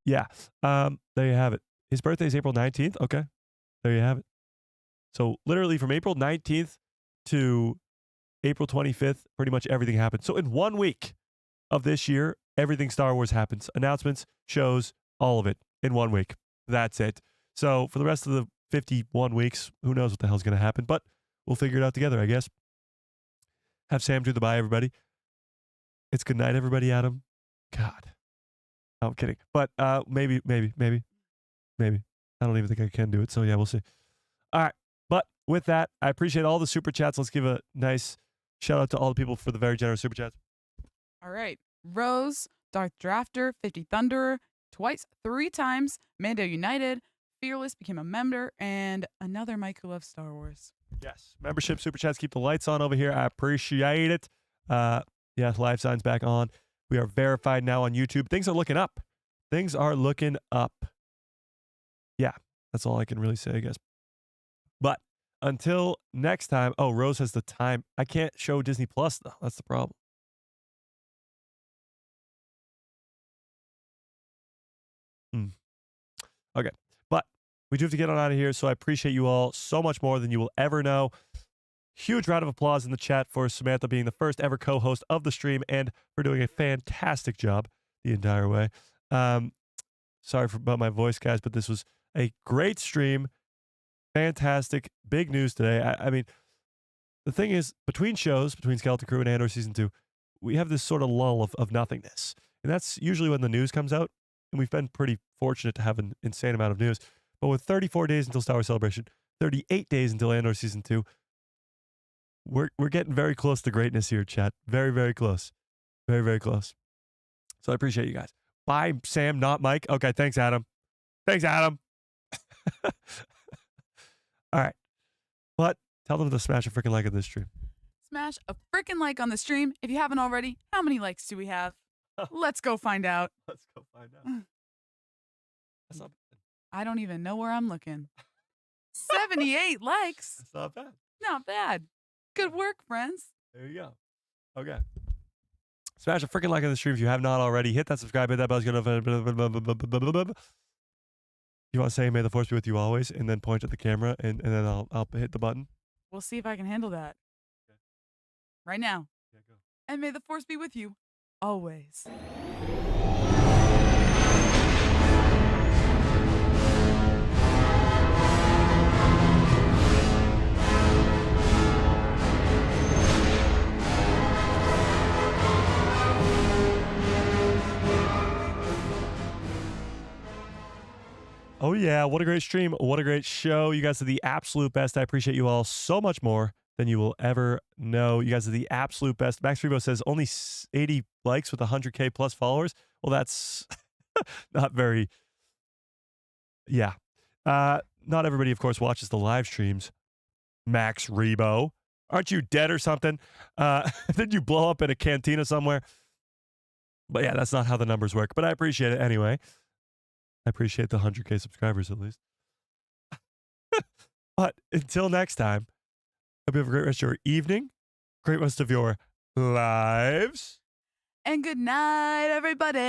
Yeah. There you have it. His birthday is April 19th. Okay. There you have it. So literally from April 19th to April 25th, pretty much everything happened. So in 1 week of this year, everything Star Wars happens. Announcements, shows, all of it in 1 week. That's it. So for the rest of the 51 weeks, who knows what the hell's going to happen, but we'll figure it out together, I guess. Have Sam do the bye, everybody. It's good night, everybody, Adam. God. I'm kidding. But maybe. I don't even think I can do it. So yeah, we'll see. All right. But with that, I appreciate all the super chats. Let's give a nice shout out to all the people for the very generous super chats. All right. Rose, Darth Drafter, 50 Thunderer, twice, 3 times, Mando United, Fearless became a member, and another Mike who loves Star Wars. Yes. Membership super chats keep the lights on over here. I appreciate it. Yeah, live signs back on. We are verified now on YouTube. Things are looking up. Things are looking up. Yeah, that's all I can really say, I guess. But until next time, oh, Rose has the time. I can't show Disney Plus, though. That's the problem. Okay, but we do have to get on out of here, so I appreciate you all so much more than you will ever know. Huge round of applause in the chat for Samantha being the first ever co-host of the stream and for doing a fantastic job the entire way. Sorry about my voice, guys, but this was a great stream. Fantastic. Big news today. I mean, the thing is, between shows, between Skeleton Crew and Andor Season 2, we have this sort of lull of nothingness. And that's usually when the news comes out. And we've been pretty fortunate to have an insane amount of news. But with 34 days until Star Wars Celebration, 38 days until Andor Season 2, we're getting very close to greatness here, chat. Very, very close. Very, very close. So I appreciate you guys. Bye, Sam, not Mike. Okay, thanks, Adam. Thanks, Adam. All right. But tell them to smash a freaking like on this stream. Smash a freaking like on the stream. If you haven't already, how many likes do we have? Let's go find out. Let's go find out. That's not bad. I don't even know where I'm looking. 78 likes. That's not bad. Not bad. Good work, friends. There you go. Okay. Smash a freaking like on the stream if you have not already. Hit that subscribe, hit that bell. You want to say, may the force be with you always, and then point at the camera, and then I'll hit the button? We'll see if I can handle that. Okay. Right now. Yeah, go. And may the force be with you always. Oh, yeah. What a great stream. What a great show. You guys are the absolute best. I appreciate you all so much more than you will ever know. You guys are the absolute best. Max Rebo says only 80 likes with 100K plus followers. Well, that's not very. Yeah. Not everybody, of course, watches the live streams. Max Rebo. Aren't you dead or something? Did you blow up in a cantina somewhere? But yeah, that's not how the numbers work. But I appreciate it anyway. I appreciate the 100K subscribers at least. But until next time, hope you have a great rest of your evening, great rest of your lives. And good night, everybody.